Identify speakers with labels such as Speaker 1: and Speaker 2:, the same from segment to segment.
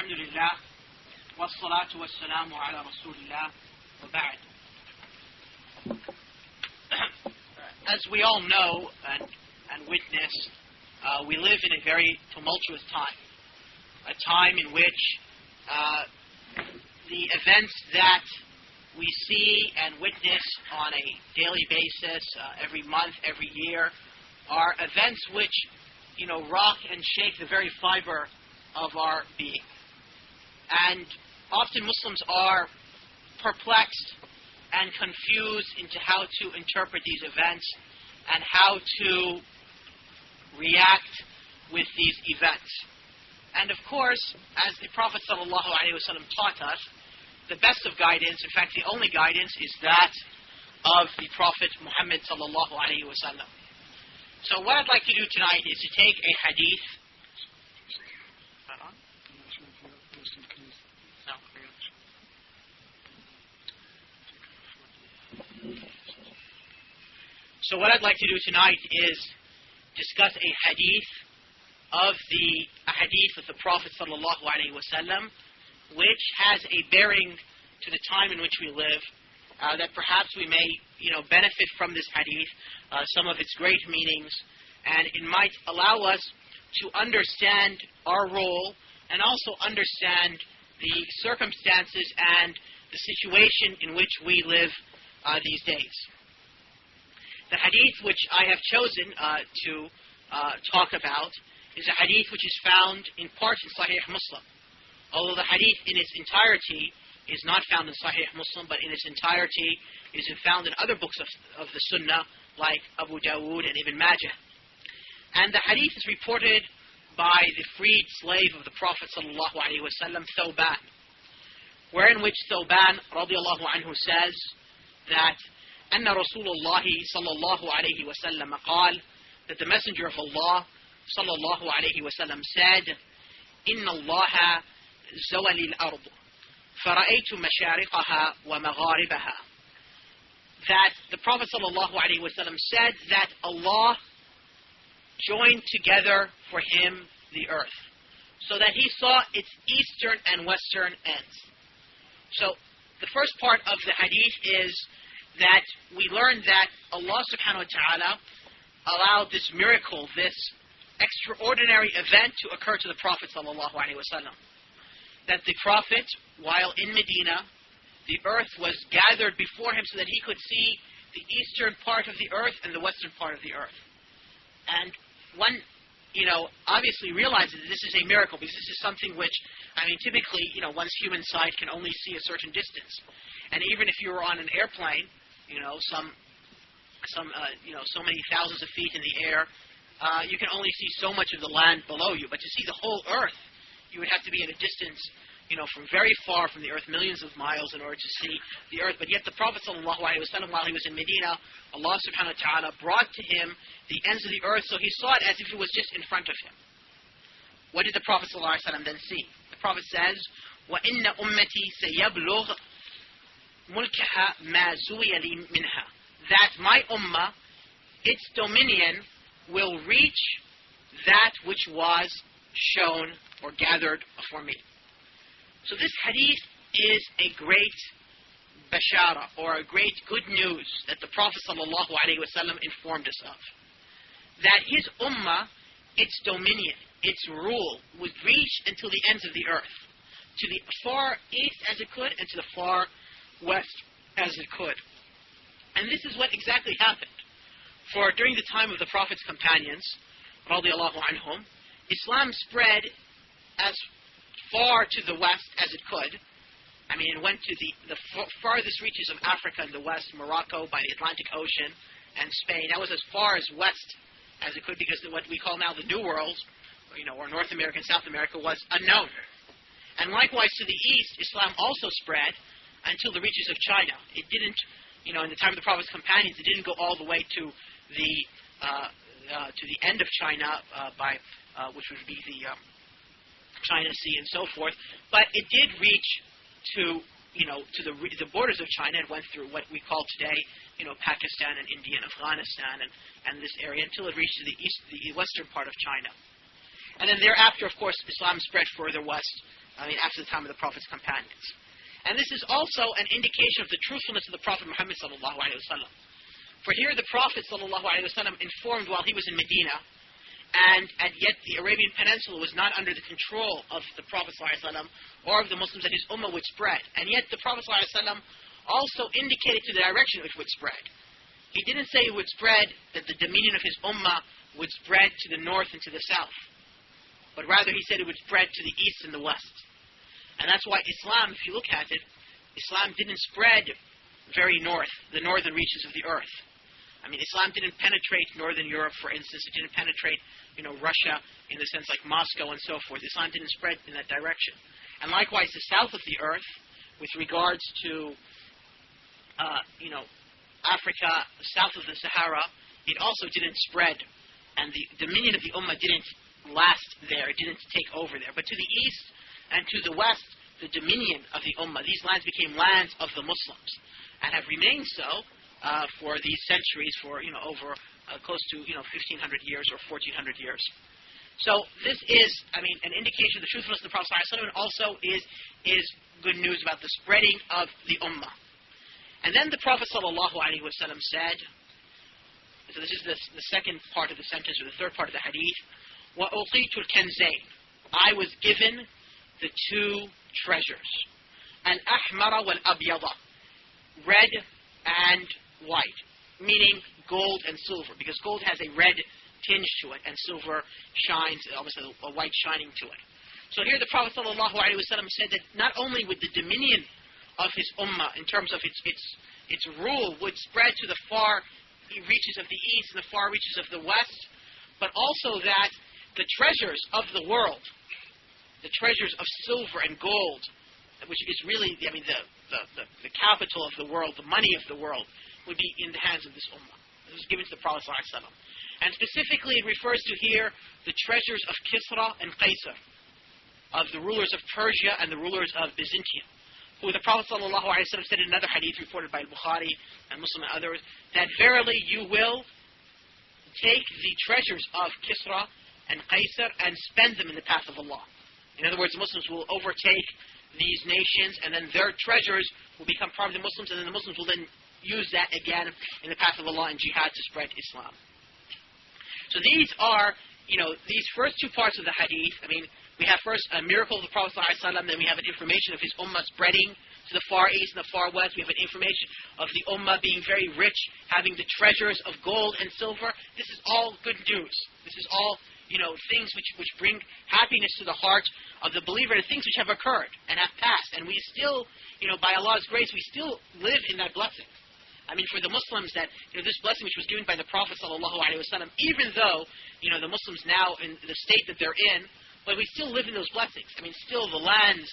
Speaker 1: Alhamdulillah, wassalatu wassalamu ala rasulillah, wa ba'd. As we all know and witness, we live in a very tumultuous time. A time in which the events that we see and witness on a daily basis, every month, every year, are events which, rock and shake the very fiber of our being. And often Muslims are perplexed and confused into how to interpret these events and how to react with these events. And of course, as the Prophet ﷺ taught us, the best of guidance, in fact the only guidance, is that of the Prophet Muhammad ﷺ. So what I'd like to do tonight is to take a hadith. So what I'd like to do tonight is discuss a hadith of the Prophet ﷺ, which has a bearing to the time in which we live, that perhaps we may benefit from this hadith, some of its great meanings, and it might allow us to understand our role and also understand the circumstances and the situation in which we live these days. The hadith which I have chosen to talk about is a hadith which is found in part in Sahih Muslim. Although the hadith in its entirety is not found in Sahih Muslim, but in its entirety is found in other books of the Sunnah, like Abu Dawood and Ibn Majah. And the hadith is reported by the freed slave of the Prophet ﷺ, Thawban, wherein which Thawban radiallahu anhu says that أن رسول الله صلى الله عليه وسلم قال, that the Messenger of Allah صلى الله عليه وسلم said, إن الله زوى الأرض فرأيت مشارقها ومغاربها. That the Prophet صلى الله عليه وسلم said that Allah joined together for him the earth, so that he saw its eastern and western ends. So the first part of the hadith is that we learn that Allah subhanahu wa ta'ala allowed this miracle, this extraordinary event to occur to the Prophet sallallahu alaihi wasallam. That the Prophet, while in Medina, the earth was gathered before him so that he could see the eastern part of the earth and the western part of the earth. And one, obviously realizes that this is a miracle, because this is something which, typically, one's human sight can only see a certain distance. And even if you were on an airplane, so many thousands of feet in the air, you can only see so much of the land below you. But to see the whole earth, you would have to be at a distance, from very far from the earth, millions of miles, in order to see the earth. But yet the Prophet ﷺ, while he was in Medina, Allah subhanahu wa ta'ala brought to him the ends of the earth, so he saw it as if it was just in front of him. What did the Prophet ﷺ then see? The Prophet says, وَإِنَّ أُمَّتِي سَيَبْلُغْ مُلْكَهَا مَا زُوِيَ لِي مِنْهَا. That my ummah, its dominion, will reach that which was shown or gathered for me. So this hadith is a great bashara, or a great good news that the Prophet ﷺ informed us of. That his ummah, its dominion, its rule, would reach until the ends of the earth, to the far east as it could, and to the far west as it could. And this is what exactly happened. For during the time of the Prophet's companions, radiallahu anhum, Islam spread as far to the west as it could. It went to the farthest reaches of Africa in the west, Morocco by the Atlantic Ocean, and Spain. That was as far as west as it could, because what we call now the New World, or North America and South America, was unknown. And likewise to the east, Islam also spread until the reaches of China. It didn't, in the time of the Prophet's companions, it didn't go all the way to the end of China, which would be the China Sea and so forth. But it did reach to the borders of China. It went through what we call today, Pakistan and India and Afghanistan and this area, until it reached to the western part of China. And then thereafter, of course, Islam spread further west after the time of the Prophet's companions. And this is also an indication of the truthfulness of the Prophet Muhammad sallallahu alaihi wasallam. For here the Prophet sallallahu alaihi wasallam informed while he was in Medina, and yet the Arabian Peninsula was not under the control of the Prophet sallallahu alaihi wasallam or of the Muslims, that his ummah would spread. And yet the Prophet sallallahu alaihi wasallam also indicated to the direction which would spread. He didn't say it would spread, that the dominion of his ummah would spread to the north and to the south, but rather he said it would spread to the east and the west. And that's why Islam, if you look at it, Islam didn't spread very north, the northern reaches of the earth. Islam didn't penetrate northern Europe, for instance. It didn't penetrate, Russia in the sense like Moscow and so forth. Islam didn't spread in that direction. And likewise, the south of the earth, with regards to, Africa, south of the Sahara, it also didn't spread. And the dominion of the Ummah didn't last there. It didn't take over there. But to the east and to the west, the dominion of the Ummah, these lands became lands of the Muslims and have remained so for these centuries, for over close to 1,500 years or 1,400 years. So this is, an indication of the truthfulness of the Prophet ﷺ, and also is good news about the spreading of the Ummah. And then the Prophet ﷺ said, so this is the second part of the sentence, or the third part of the hadith, وَأُعْطِيتُ الْكَنْزَيْنِ, I was given the two treasures, al-ahmara wal-abyada, red and white, meaning gold and silver, because gold has a red tinge to it, and silver shines, almost a white shining to it. So here the Prophet ﷺ said that not only would the dominion of his ummah, in terms of its rule, would spread to the far reaches of the east and the far reaches of the west, but also that the treasures of the world, the treasures of silver and gold, which is really, the capital of the world, the money of the world, would be in the hands of this ummah. This was given to the Prophet ﷺ. And specifically it refers to here the treasures of Kisra and Qaisar, of the rulers of Persia and the rulers of Byzantium, who the Prophet ﷺ said in another hadith reported by Bukhari and Muslim and others, that verily you will take the treasures of Kisra and Qaisar and spend them in the path of Allah. In other words, the Muslims will overtake these nations, and then their treasures will become part of the Muslims, and then the Muslims will then use that again in the path of Allah and jihad to spread Islam. So these are, these first two parts of the hadith. We have first a miracle of the Prophet ﷺ, then we have an information of his ummah spreading to the far east and the far west. We have an information of the ummah being very rich, having the treasures of gold and silver. This is all good news. This is all, things which bring happiness to the heart of the believer, and things which have occurred and have passed. And we still, by Allah's grace, we still live in that blessing. For the Muslims, that this blessing which was given by the Prophet ﷺ, even though the Muslims now in the state that they're in, but we still live in those blessings. Still the lands,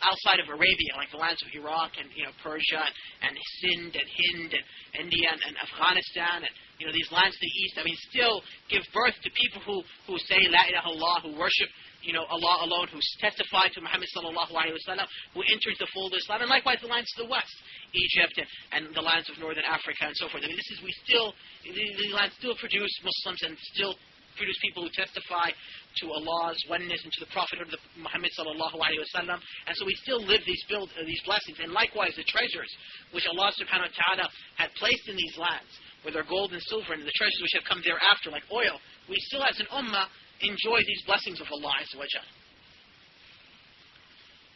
Speaker 1: outside of Arabia, like the lands of Iraq and Persia and Sind and Hind and India and Afghanistan and these lands to the east, still give birth to people who say La ilaha illallah, who worship Allah alone, who testify to Muhammad sallallahu alaihi wasallam, who entered the fold of Islam, and likewise the lands to the west, Egypt and the lands of northern Africa and so forth. These lands still produce Muslims and still produce people who testify to Allah's oneness and to the prophethood of Muhammad sallallahu alaihi wasallam. And so we still live these blessings. And likewise the treasures which Allah subhanahu wa ta'ala had placed in these lands, whether gold and silver, and the treasures which have come thereafter, like oil, we still as an ummah enjoy these blessings of Allah Azza wa Jal.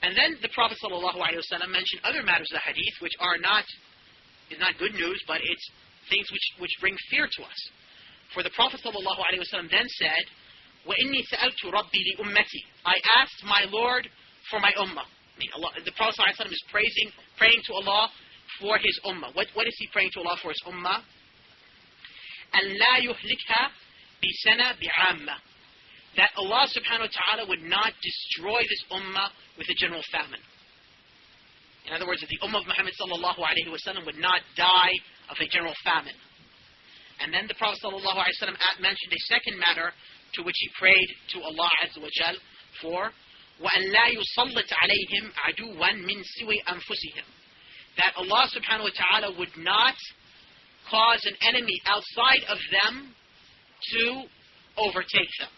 Speaker 1: And then the Prophet sallallahu alaihi wasallam mentioned other matters of the hadith which is not good news, but it's things which bring fear to us. For the Prophet sallallahu alaihi wasallam then said, وَإِنِّي سَأَلْتُ رَبِّي لِأُمَّتِي, I asked my Lord for my ummah. The Prophet sallallahu alaihi wasallam is praying to Allah for his ummah. What is he praying to Allah for his ummah? أَنْ لَا يُهْلِكْهَا بِسَنَةٍ بِعَامَّةٍ, that Allah subhanahu wa ta'ala would not destroy this ummah with a general famine. In other words, that the ummah of Muhammad sallallahu alaihi wasallam would not die of a general famine. And then the Prophet sallallahu alaihi wasallam mentioned a second matter to which he prayed to Allah Azza wa Jal for, وَأَنْ لَا يُصَلِّتْ عَلَيْهِمْ عَدُوًا مِنْ سِوَيْ أَنفُسِهِمْ, that Allah subhanahu wa ta'ala would not cause an enemy outside of them to overtake them,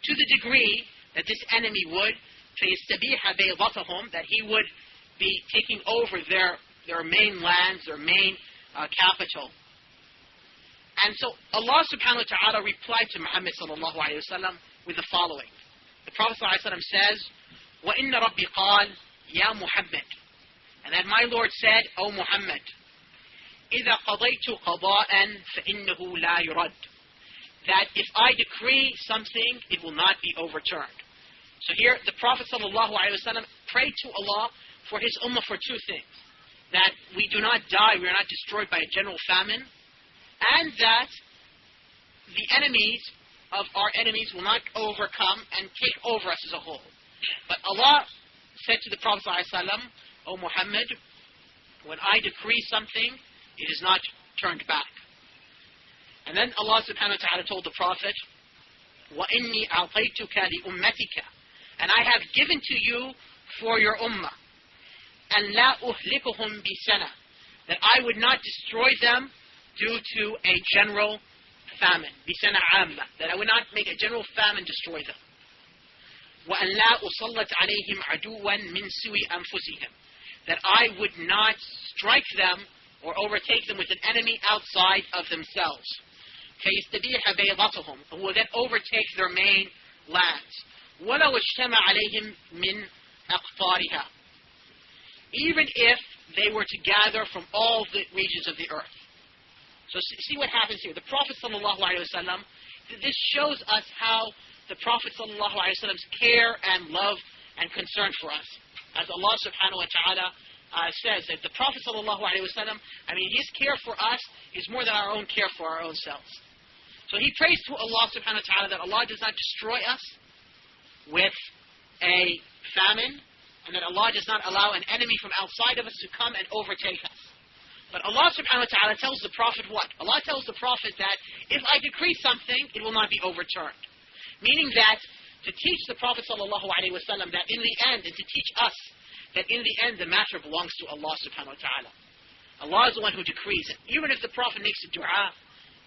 Speaker 1: to the degree that this enemy would فَيَسْتَبِيحَ بَيْضَتَهُمْ, that he would be taking over their main lands, their main capital. And so Allah subhanahu wa ta'ala replied to Muhammad sallallahu alayhi wa sallam with the following. The Prophet sallallahu alayhi wa sallam says, وَإِنَّ رَبِّي قَالْ يَا مُحَمَّدْ, and that my Lord said, O Muhammad, إِذَا قَضَيْتُ قَضَاءً فَإِنَّهُ لَا يُرَدْ, that if I decree something, it will not be overturned. So here, the Prophet sallallahu alayhi wa sallam prayed to Allah for his ummah for two things. That we do not die, we are not destroyed by a general famine, and that the enemies of our enemies will not overcome and take over us as a whole. But Allah said to the Prophet ﷺ, O Muhammad, when I decree something, it is not turned back. And then Allah subhanahu wa ta'ala told the Prophet, وَإِنِّي أَعْطَيْتُكَ لِأُمَّتِكَ, and I have given to you for your ummah, أَنْ لَا أُهْلِكُهُمْ بِسَنَةٍ, that I would not destroy them due to a general famine, بِسَنَةٍ عَامَّةٍ, that I would not make a general famine destroy them. وَأَنْ لَا أُصَلَّتْ عَلَيْهِمْ عَدُوًّا مِنْ سُوءِ أَنفُسِهِمْ, that I would not strike them or overtake them with an enemy outside of themselves. فَيَسْتَبِيحَ بَيْضَتَهُمْ, who will then overtake their main lands. وَلَوْ اجْتَمَعَ عَلَيْهِمْ مِنْ أَقْطَارِهَا, even if they were to gather from all the regions of the earth. So see what happens here. The Prophet ﷺ, this shows us how the Prophet ﷺ's care and love and concern for us. As Allah subhanahu wa ta'ala says, that the Prophet ﷺ, his care for us is more than our own care for our own selves. So he prays to Allah subhanahu wa ta'ala that Allah does not destroy us with a famine, and that Allah does not allow an enemy from outside of us to come and overtake us. But Allah subhanahu wa ta'ala tells the Prophet what? Allah tells the Prophet that if I decree something, it will not be overturned. Meaning that to teach the Prophet sallallahu alaihi wasallam that in the end, and to teach us that in the end the matter belongs to Allah subhanahu wa ta'ala. Allah is the one who decrees it. Even if the Prophet makes a dua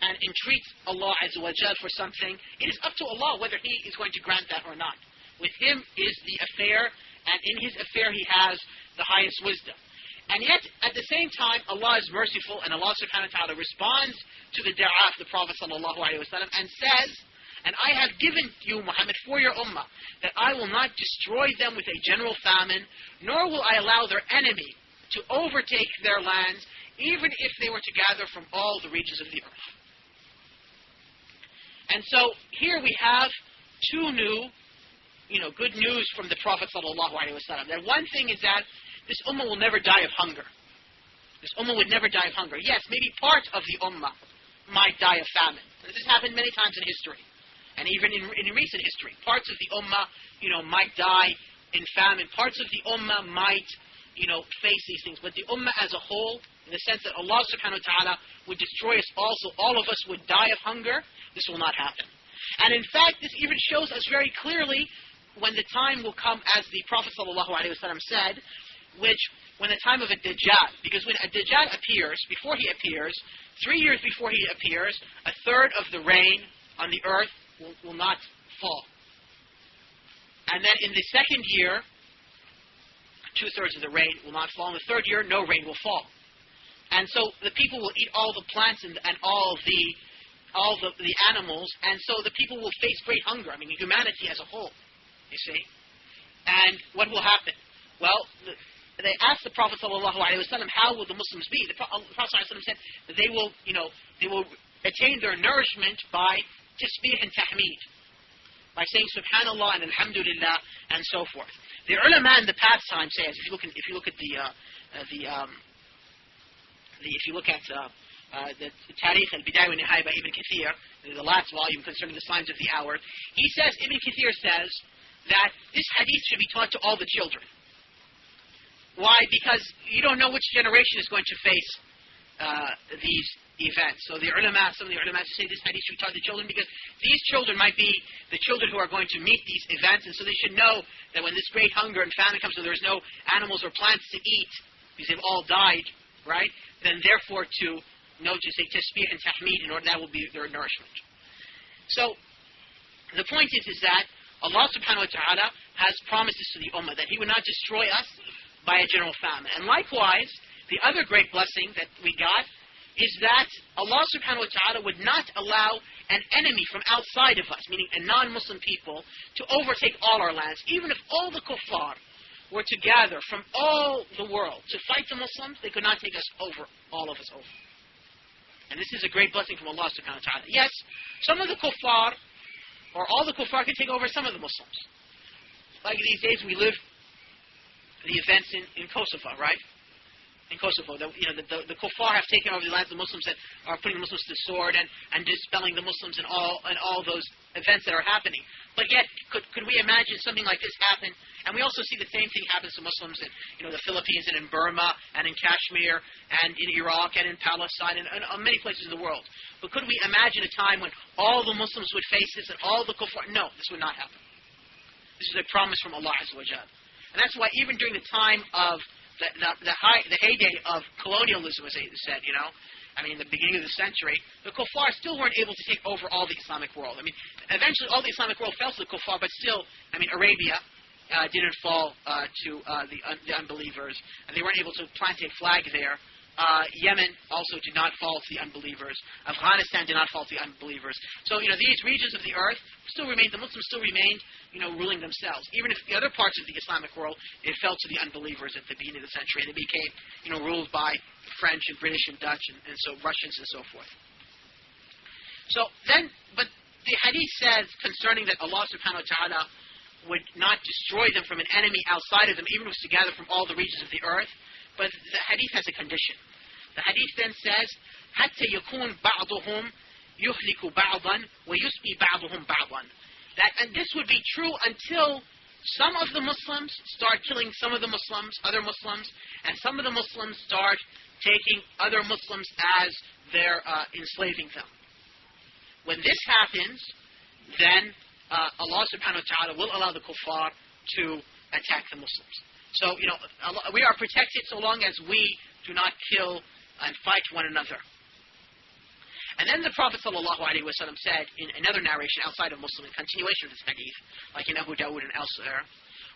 Speaker 1: and entreats Allah azza wa jal for something, it is up to Allah whether He is going to grant that or not. With Him is the affair, and in His affair He has the highest wisdom. And yet, at the same time, Allah is merciful, and Allah subhanahu wa ta'ala responds to the dua of the Prophet sallallahu alaihi wasallam and says, and I have given you, Muhammad, for your ummah, that I will not destroy them with a general famine, nor will I allow their enemy to overtake their lands, even if they were to gather from all the regions of the earth. And so, here we have two new, good news from the Prophet sallallahu alaihi wasallam. That one thing is that this ummah will never die of hunger. This ummah would never die of hunger. Yes, maybe part of the ummah might die of famine. This has happened many times in history. And even in recent history. Parts of the ummah, might die in famine. Parts of the ummah might, face these things. But the ummah as a whole, in the sense that Allah subhanahu wa ta'ala would destroy us also, all of us would die of hunger, this will not happen. And in fact, this even shows us very clearly when the time will come, as the Prophet sallallahu alaihi wasallam said, when the time of a Dajjal, because when a Dajjal appears, before he appears, 3 years before he appears, a third of the rain on the earth will not fall. And then in the second year, 2/3 of the rain will not fall. In the third year, no rain will fall. And so the people will eat all the plants and all the animals, and so the people will face great hunger. Humanity as a whole, you see. And what will happen? Well, they asked the Prophet ﷺ, how will the Muslims be? The Prophet ﷺ said that they will attain their nourishment by tasbih and tahmeed, by saying subhanallah and alhamdulillah and so forth. The ulama in the past time says, if you look at the Tarikh al-Bidayah wa Nihaya by Ibn Kathir, the last volume concerning the signs of the hour, Ibn Kathir says that this hadith should be taught to all the children. Why? Because you don't know which generation is going to face these events. So some of the ulama say this hadith should be taught to children because these children might be the children who are going to meet these events, and so they should know that when this great hunger and famine comes, so there's no animals or plants to eat because they've all died, right? Then therefore to say tasbih and tahmeed in order that will be their nourishment. So the point is that Allah subhanahu wa ta'ala has promised this to the Ummah, that He would not destroy us by a general famine. And likewise, the other great blessing that we got is that Allah subhanahu wa ta'ala would not allow an enemy from outside of us, meaning a non-Muslim people, to overtake all our lands. Even if all the kuffar were to gather from all the world to fight the Muslims, they could not take us over, all of us over. And this is a great blessing from Allah subhanahu wa ta'ala. Yes, some of the kuffar, or all the kuffar, can take over some of the Muslims. Like these days we live the events in Kosovo, right? In Kosovo, the kuffar have taken over the lands of the Muslims that are putting the Muslims to the sword and dispelling the Muslims and all those events that are happening. But yet, could we imagine something like this happen? And we also see the same thing happens to Muslims in the Philippines and in Burma and in Kashmir and in Iraq and in Palestine and many places in the world. But could we imagine a time when all the Muslims would face this and all the kuffar? No, this would not happen. This is a promise from Allah Azza wa Jal. And that's why even during the time of the heyday of colonialism, as they said, in the beginning of the century, the kuffar still weren't able to take over all the Islamic world. Eventually all the Islamic world fell to the kuffar, but still, Arabia didn't fall to the unbelievers, and they weren't able to plant a flag there. Yemen also did not fall to the unbelievers. Afghanistan did not fall to the unbelievers. So, these regions of the earth still remained, the Muslims still remained, ruling themselves. Even if the other parts of the Islamic world, it fell to the unbelievers at the beginning of the century, and they became, ruled by French and British and Dutch and so Russians and so forth. So then, but the hadith says concerning that Allah subhanahu wa ta'ala would not destroy them from an enemy outside of them, even if it was to gather from all the regions of the earth. But the hadith has a condition. The hadith then says, حَتَّى يَكُونْ بَعْضُهُمْ يُهْلِكُ بَعْضًا وَيُسْبِي بَعْضُهُمْ بَعْضًا. And this would be true until some of the Muslims start killing some of the Muslims, other Muslims, and some of the Muslims start taking other Muslims as they're enslaving them. When this happens, then Allah subhanahu wa ta'ala will allow the kuffar to attack the Muslims. So, we are protected so long as we do not kill and fight one another. And then the Prophet ﷺ said in another narration outside of Muslim, in continuation of this hadith, like in Abu Dawud and elsewhere,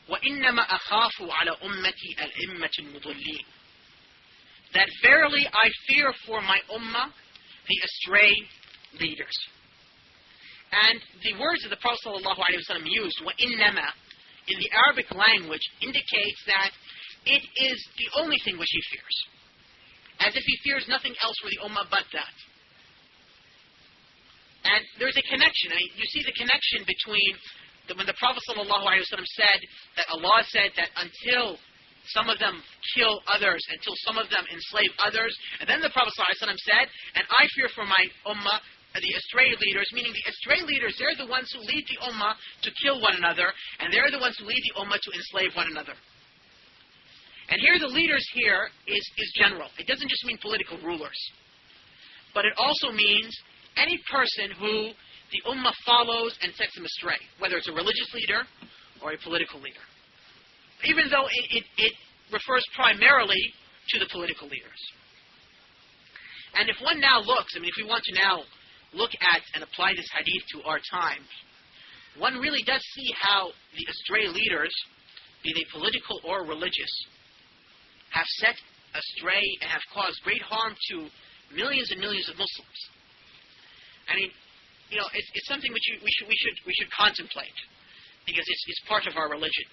Speaker 1: وَإِنَّمَا أَخَافُ عَلَى أُمَّتِي الْإِمَّةِ الْمُضِلِّينَ. That verily I fear for my ummah the astray leaders. And the words that the Prophet ﷺ used, وَإِنَّمَا, in the Arabic language, indicates that it is the only thing which he fears. As if he fears nothing else for the ummah but that. And there's a connection. You see the connection between when the Prophet ﷺ said that Allah said that until some of them kill others, until some of them enslave others, and then the Prophet ﷺ said, and I fear for my ummah the astray leaders, meaning the astray leaders, they're the ones who lead the ummah to kill one another, and they're the ones who lead the ummah to enslave one another. And here the leaders here is general. It doesn't just mean political rulers. But it also means any person who the ummah follows and sets them astray, whether it's a religious leader or a political leader. Even though it refers primarily to the political leaders. And if one now looks, if we want to now look at and apply this hadith to our times, one really does see how the astray leaders, be they political or religious, have set astray and have caused great harm to millions and millions of Muslims. It's something which we should contemplate, because it's part of our religion.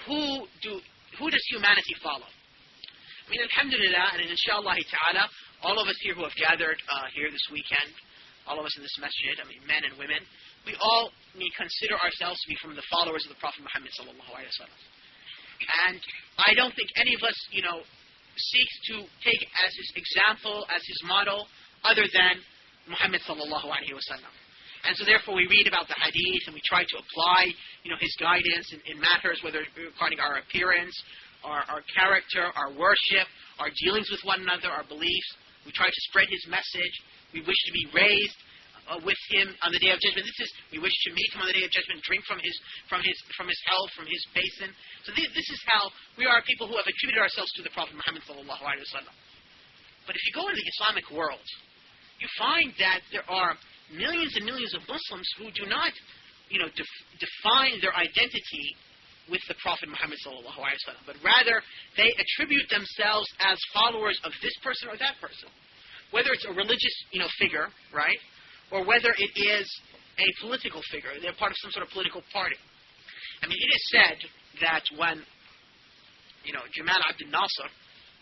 Speaker 1: Who does humanity follow? Alhamdulillah, and inshallah ta'ala, all of us here who have gathered here this weekend, all of us in this masjid, men and women, we all consider ourselves to be from the followers of the Prophet Muhammad sallallahu alaihi wasallam. And I don't think any of us, seeks to take as his example, as his model, other than Muhammad sallallahu alaihi wasallam. And so therefore we read about the hadith and we try to apply, his guidance in matters, whether regarding our appearance, our character, our worship, our dealings with one another, our beliefs. We try to spread his message. We wish to be raised with him on the day of judgment. We wish to meet him on the day of judgment, drink from his hell, from his basin. So this is how we are people who have attributed ourselves to the Prophet Muhammad sallallahu alaihi wasallam. But if you go into the Islamic world, you find that there are millions and millions of Muslims who do not define their identity with the Prophet Muhammad sallallahu alaihi wasallam, but rather they attribute themselves as followers of this person or that person, whether it's a religious, figure, right, or whether it is a political figure. They're part of some sort of political party. I mean, it is said that when, Jamal Abdel Nasser,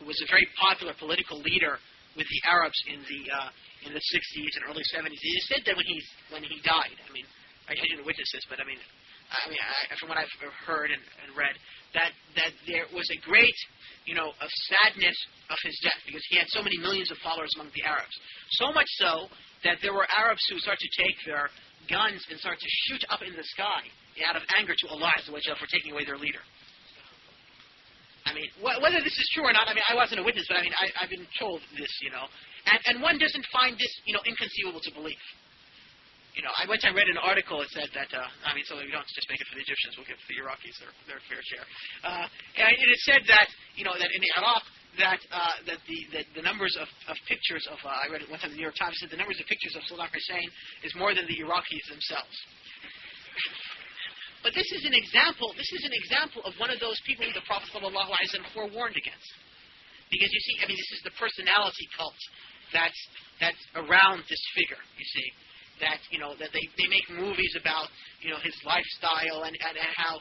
Speaker 1: who was a very popular political leader with the Arabs in the 60s and early 70s, it is said that when he died, I mean, I didn't witness this, but from what I've heard and read, that there was a great, of sadness of his death, because he had so many millions of followers among the Arabs. So much so that there were Arabs who started to take their guns and start to shoot up in the sky out of anger to Allah Azza wa Jalla for taking away their leader. I mean, whether this is true or not, I mean, I wasn't a witness, but I mean, I've been told this, and one doesn't find this, inconceivable to believe. I went and read an article. It said that, so we don't just make it for the Egyptians, we'll give it to the Iraqis their fair share. And it said that, that in Iraq, that the numbers of pictures of, I read it one time in the New York Times, said the numbers of pictures of Saddam Hussein is more than the Iraqis themselves. But this is an example of one of those people who the Prophet ﷺ forewarned against. Because you see, I mean, this is the personality cult that's around this figure, you see. That, that they make movies about, his lifestyle and how,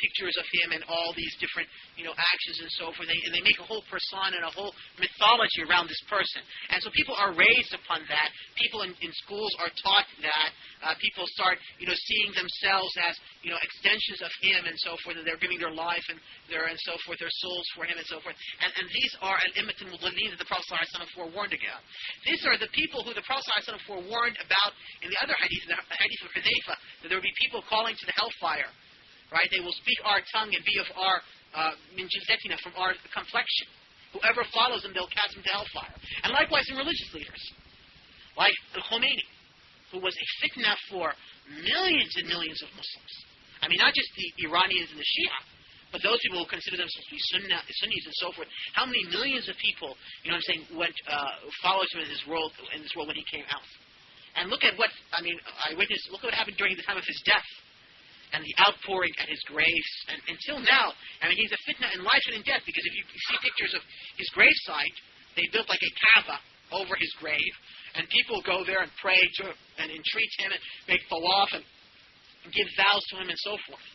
Speaker 1: pictures of him and all these different, actions and so forth. And they make a whole persona and a whole mythology around this person. And so people are raised upon that. People in schools are taught that. People start, seeing themselves as, extensions of him and so forth. And they're giving their life and so forth, their souls for him and so forth. And these are al-immat al-mudallin that the Prophet ﷺ forewarned against. These are the people who the Prophet ﷺ forewarned about in the other hadith, the hadith of Hudayfa, that there will be people calling to the hellfire, right? They will speak our tongue and be of our min jildatina, from our complexion. Whoever follows them, they'll cast them to hellfire. And likewise in religious leaders, like Al-Khomeini, who was a fitna for millions and millions of Muslims. I mean, not just the Iranians and the Shia, but those people who consider themselves to be Sunnis and so forth. How many millions of people, followed him in this world when he came out? And look at what what happened during the time of his death and the outpouring at his graves. And until now, I mean, he's a fitna in life and in death, because if you see pictures of his gravesite, they built like a Kaaba over his grave, and people go there and pray to him and entreat him and make tawaf and give vows to him and so forth.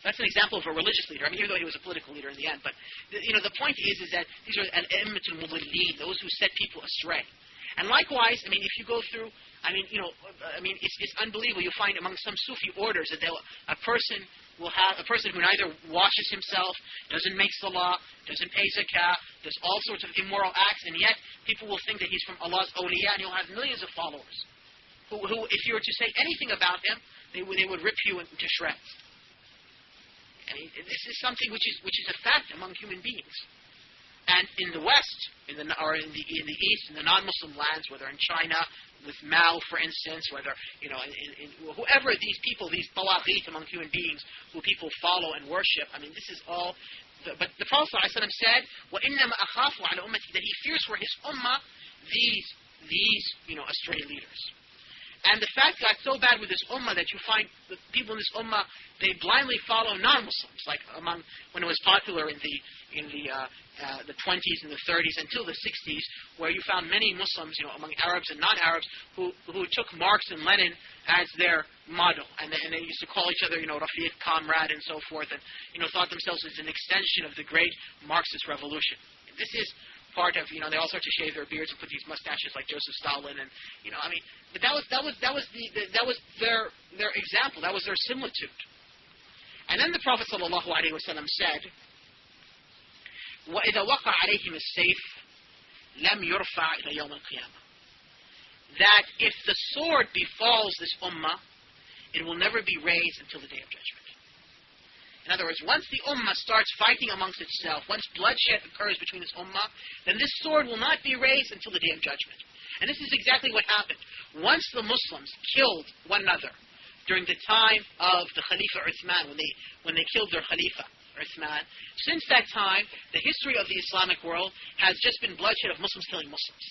Speaker 1: That's an example of a religious leader. I mean, even though he was a political leader in the end. But, the point is that these are al-immat al-mudallin, those who set people astray. And likewise, I mean, if you go through, it's unbelievable. You'll find among some Sufi orders that a person who neither washes himself, doesn't make salah, doesn't pay zakah, does all sorts of immoral acts, and yet people will think that he's from Allah's awliya, and he'll have millions of followers. Who, if you were to say anything about him, they would rip you into shreds. I mean, this is something which is a fact among human beings. And in the West, in the East, in the non-Muslim lands, whether in China, with Mao, for instance, whether, whoever these people, these tawaghit among human beings, who people follow and worship, I mean, this is all. But the Prophet ﷺ said, وَإِنَّمَا أَخَافُ عَلَى أُمَّتِي, that he fears for his ummah these astray leaders. And the fact got so bad with this ummah that you find the people in this ummah, they blindly follow non-Muslims, like when it was popular in the 20s and the 30s until the 60s, where you found many Muslims, among Arabs and non-Arabs, who took Marx and Lenin as their model, and they used to call each other, Rafiq, comrade, and so forth, and thought themselves as an extension of the great Marxist revolution. This is part of, they all start to shave their beards and put these mustaches like Joseph Stalin, and but that was their example, that was their similitude. And then the Prophet ﷺ said, وَإِذَا وَقَعَ عَلَيْهِمُ السَّيْفُ لَمْ يُرْفَعْ إِلَى يَوْمِ الْقِيَامَةِ, that if the sword befalls this ummah, it will never be raised until the day of judgment. In other words, once the ummah starts fighting amongst itself, once bloodshed occurs between this ummah, then this sword will not be raised until the day of judgment. And this is exactly what happened. Once the Muslims killed one another during the time of the Khalifa Uthman, when they killed their Khalifa Uthman, since that time, the history of the Islamic world has just been bloodshed of Muslims killing Muslims.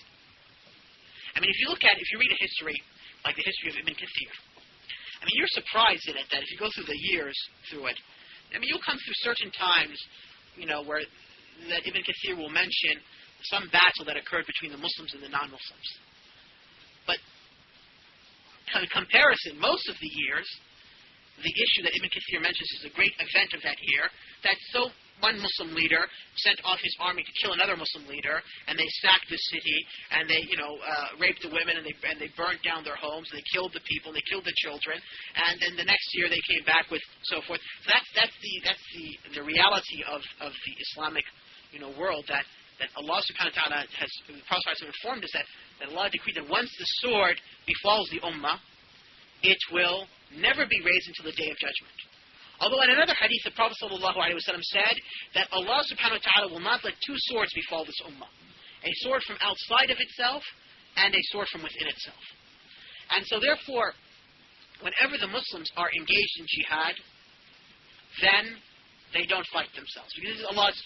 Speaker 1: I mean, if you read a history, like the history of Ibn Kathir, I mean, you're surprised in it that if you go through the years through it, I mean, you'll come through certain times, where that Ibn Kathir will mention some battle that occurred between the Muslims and the non-Muslims. But in comparison, most of the years, the issue that Ibn Kathir mentions is a great event of that year, that one Muslim leader sent off his army to kill another Muslim leader, and they sacked the city, and they, raped the women, and they burnt down their homes, and they killed the people, and they killed the children, and then the next year they came back with so forth. So that's the reality of the Islamic, world, that Allah subhanahu wa ta'ala has, the Prophet has informed us that Allah decreed that once the sword befalls the Ummah, it will never be raised until the Day of Judgment. Although in another hadith, the Prophet ﷺ said that Allah subhanahu wa ta'ala will not let two swords befall this ummah. A sword from outside of itself and a sword from within itself. And so therefore, whenever the Muslims are engaged in jihad, then they don't fight themselves. Because this is Allah's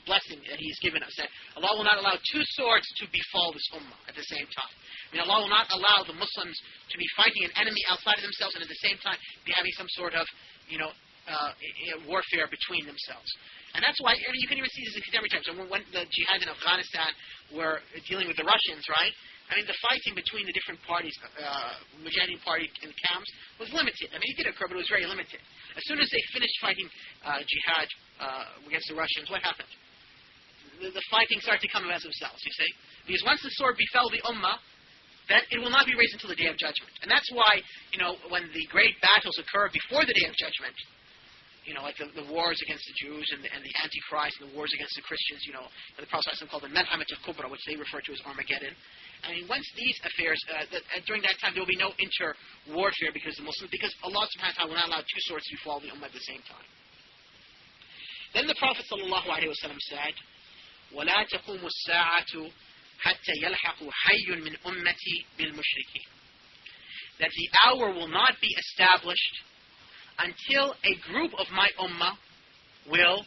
Speaker 1: blessing that He's given us. That Allah will not allow two swords to befall this ummah at the same time. I mean, Allah will not allow the Muslims to be fighting an enemy outside of themselves and at the same time be having some sort of warfare between themselves. And that's why, you can even see this in contemporary times. When the jihad in Afghanistan were dealing with the Russians, right? I mean, the fighting between the different parties, Mujahideen party and camps, was limited. I mean, it did occur, but it was very limited. As soon as they finished fighting jihad against the Russians, what happened? The fighting started to come against themselves, you see? Because once the sword befell the ummah, then it will not be raised until the Day of Judgment. And that's why, when the great battles occur before the Day of Judgment, like the wars against the Jews and the Antichrist and the wars against the Christians, that the Prophet called the Malhamat al-Kubra, which they refer to as Armageddon. I mean, once these affairs, during that time, there will be no inter-warfare because Allah subhanahu wa ta'ala will not allow two swords to befall the ummah at the same time. Then the Prophet sallallahu alaihi wasallam said, وَلَا تَقُومُ السَّاعَةُ حَتَّى يَلْحَقُ حَيٌّ مِّنْ أُمَّتِي بِالْمُشْرِكِينَ. That the hour will not be established until a group of my ummah will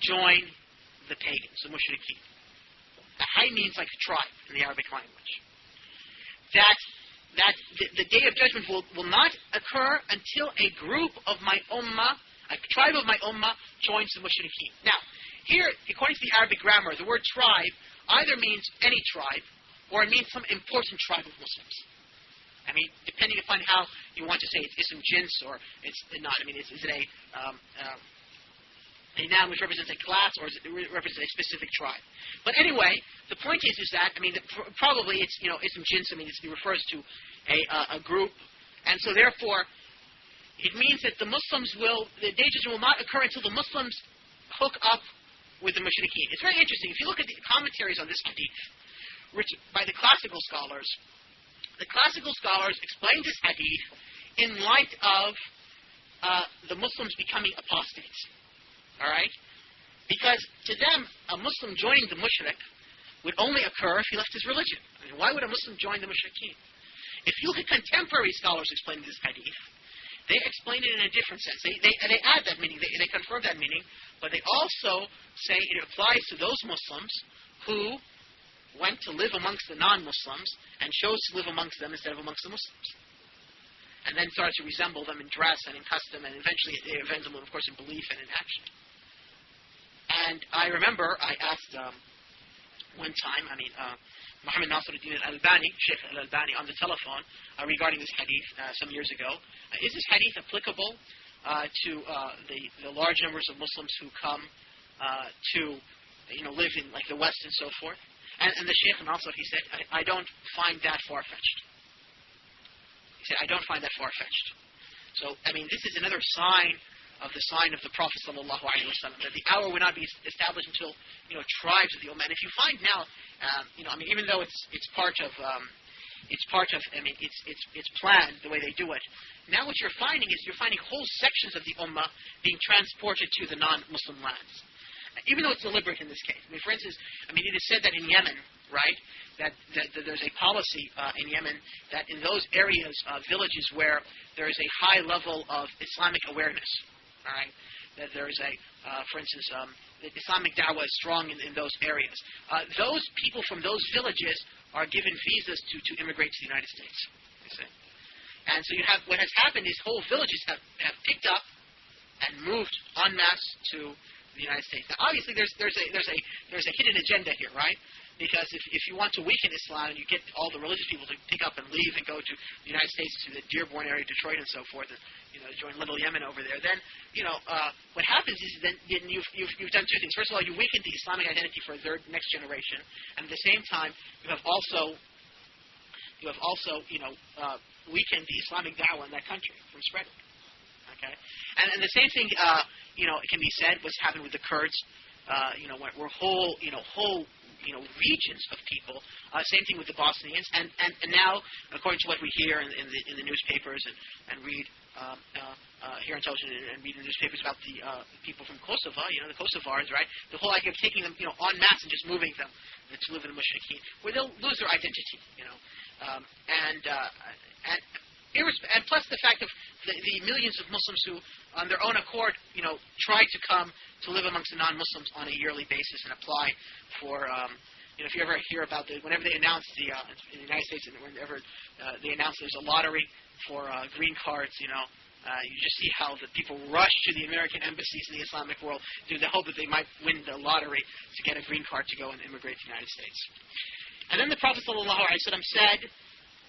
Speaker 1: join the pagans, the mushrikeen. The hay means like a tribe in the Arabic language. That the Day of Judgment will not occur until a group of my ummah, a tribe of my ummah, joins the mushrikeen. Now, here, according to the Arabic grammar, the word tribe either means any tribe, or it means some important tribe of Muslims. I mean, depending upon how you want to say it's ism jins or it's not. I mean, is it a noun which represents a class or does it represent a specific tribe? But anyway, the point is that, I mean, probably it's, ism jins, I mean, it refers to a group. And so therefore, it means that the Day of Judgment will not occur until the Muslims hook up with the mushrikeen. It's very interesting. If you look at the commentaries on this hadith, written by the classical scholars explain this hadith in light of the Muslims becoming apostates. All right? Because to them, a Muslim joining the mushrik would only occur if he left his religion. I mean, why would a Muslim join the mushrikeen? If you look at contemporary scholars explaining this hadith, they explain it in a different sense. They add that meaning, they confirm that meaning, but they also say it applies to those Muslims who went to live amongst the non-Muslims and chose to live amongst them instead of amongst the Muslims. And then started to resemble them in dress and in custom, and eventually they resemble them, of course, in belief and in action. And I remember I asked one time, Muhammad Nasiruddin al-Albani, Sheikh al-Albani, on the telephone regarding this hadith some years ago. Is this hadith applicable to the large numbers of Muslims who come to live in like the West and so forth? And the Sheikh also, he said, I don't find that far-fetched. He said, I don't find that far-fetched. So, I mean, this is another sign of the Prophet sallallahu alaihi wasallam, that the hour will not be established until, tribes of the Ummah. And if you find now, even though it's part of it's planned the way they do it. Now what you're finding is whole sections of the Ummah being transported to the non-Muslim lands. Even though it's deliberate in this case. I mean, for instance, it is said that in Yemen, right, that there's a policy in Yemen that in those areas, villages where there is a high level of Islamic awareness, all right, that there is for instance, the Islamic da'wah is strong in those areas. Those people from those villages are given visas to immigrate to the United States, you see. And so you have, what has happened is whole villages have picked up and moved en masse to the United States. Now, obviously, there's a hidden agenda here, right? Because if you want to weaken Islam and you get all the religious people to pick up and leave and go to the United States, to the Dearborn area, Detroit, and so forth, and join Little Yemen over there, then what happens is then you've done two things. First of all, you weaken the Islamic identity for their next generation, and at the same time, you have also weakened the Islamic da'wah in that country from spreading. Okay, and the same thing it can be said what's happened with the Kurds. Where whole regions of people. Same thing with the Bosnians, and now, according to what we hear in the newspapers and read here on television and read in the newspapers about the people from Kosovo, the Kosovars, right? The whole idea of taking them, en masse and just moving them to live in the Mushrikeen, where they'll lose their identity, and plus the fact of the millions of Muslims who, on their own accord, try to come to live amongst the non-Muslims on a yearly basis and apply for, if you ever hear about whenever they announce in the United States, and whenever they announce there's a lottery for green cards, you just see how the people rush to the American embassies in the Islamic world to the hope that they might win the lottery to get a green card to go and immigrate to the United States. And then the Prophet ﷺ said,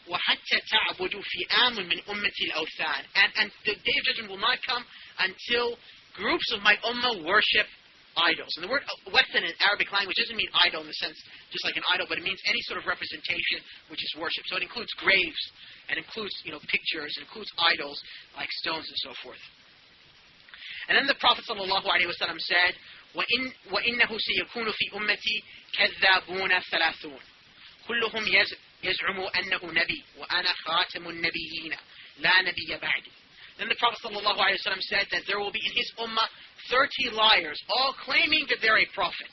Speaker 1: وَحَتَّى تَعْبُدُوا فِئَامٌ مِّنْ أُمَّتِ الْأَوْثَانِ, and the Day of Judgment will not come until groups of my ummah worship idols. And the word wathan in Arabic language doesn't mean idol in the sense just like an idol, but it means any sort of representation which is worship. So it includes graves, and includes pictures, and includes idols like stones and so forth. And then the Prophet ﷺ said, وَإِنَّهُ سَيَكُونُ فِي أُمَّتِي كَذَّابُونَ ثَلَاثُونَ كُلُّهُمْ يزعم أنه نبي وأنا خاتم النبيين لا نبي بعدي. Then the Prophet ﷺ said that there will be in his ummah 30 liars, all claiming that they're a prophet.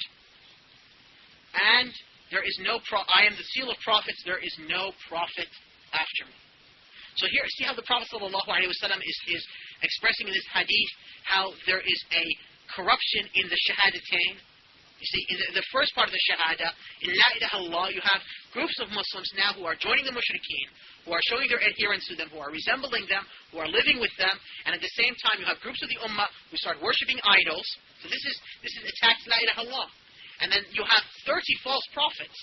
Speaker 1: And there is I am the seal of prophets, there is no prophet after me. So here, see how the Prophet ﷺ is expressing in this hadith how there is a corruption in the shahadatain. You see, in the first part of the Shahada, in La ilaha illallah, you have groups of Muslims now who are joining the Mushrikeen, who are showing their adherence to them, who are resembling them, who are living with them, and at the same time you have groups of the Ummah who start worshipping idols. So this is attacks La ilaha illallah. And then you have 30 false prophets.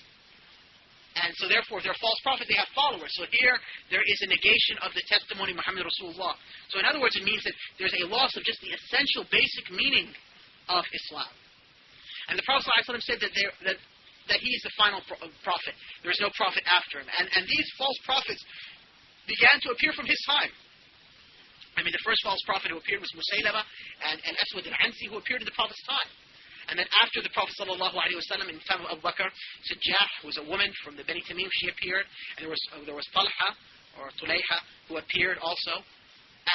Speaker 1: And so therefore, they're false prophets, they have followers. So here, there is a negation of the testimony of Muhammad Rasulullah. So in other words, it means that there's a loss of just the essential, basic meaning of Islam. And the Prophet ﷺ said that he is the final prophet. There is no prophet after him. And these false prophets began to appear from his time. I mean, the first false prophet who appeared was Musaylama and Aswad al-Ansi, who appeared in the Prophet's time. And then after the Prophet ﷺ, in the time of Abu Bakr, Sajjah, who was a woman from the Bani Tamim, she appeared. And there was Talha, or Tulayha, who appeared also.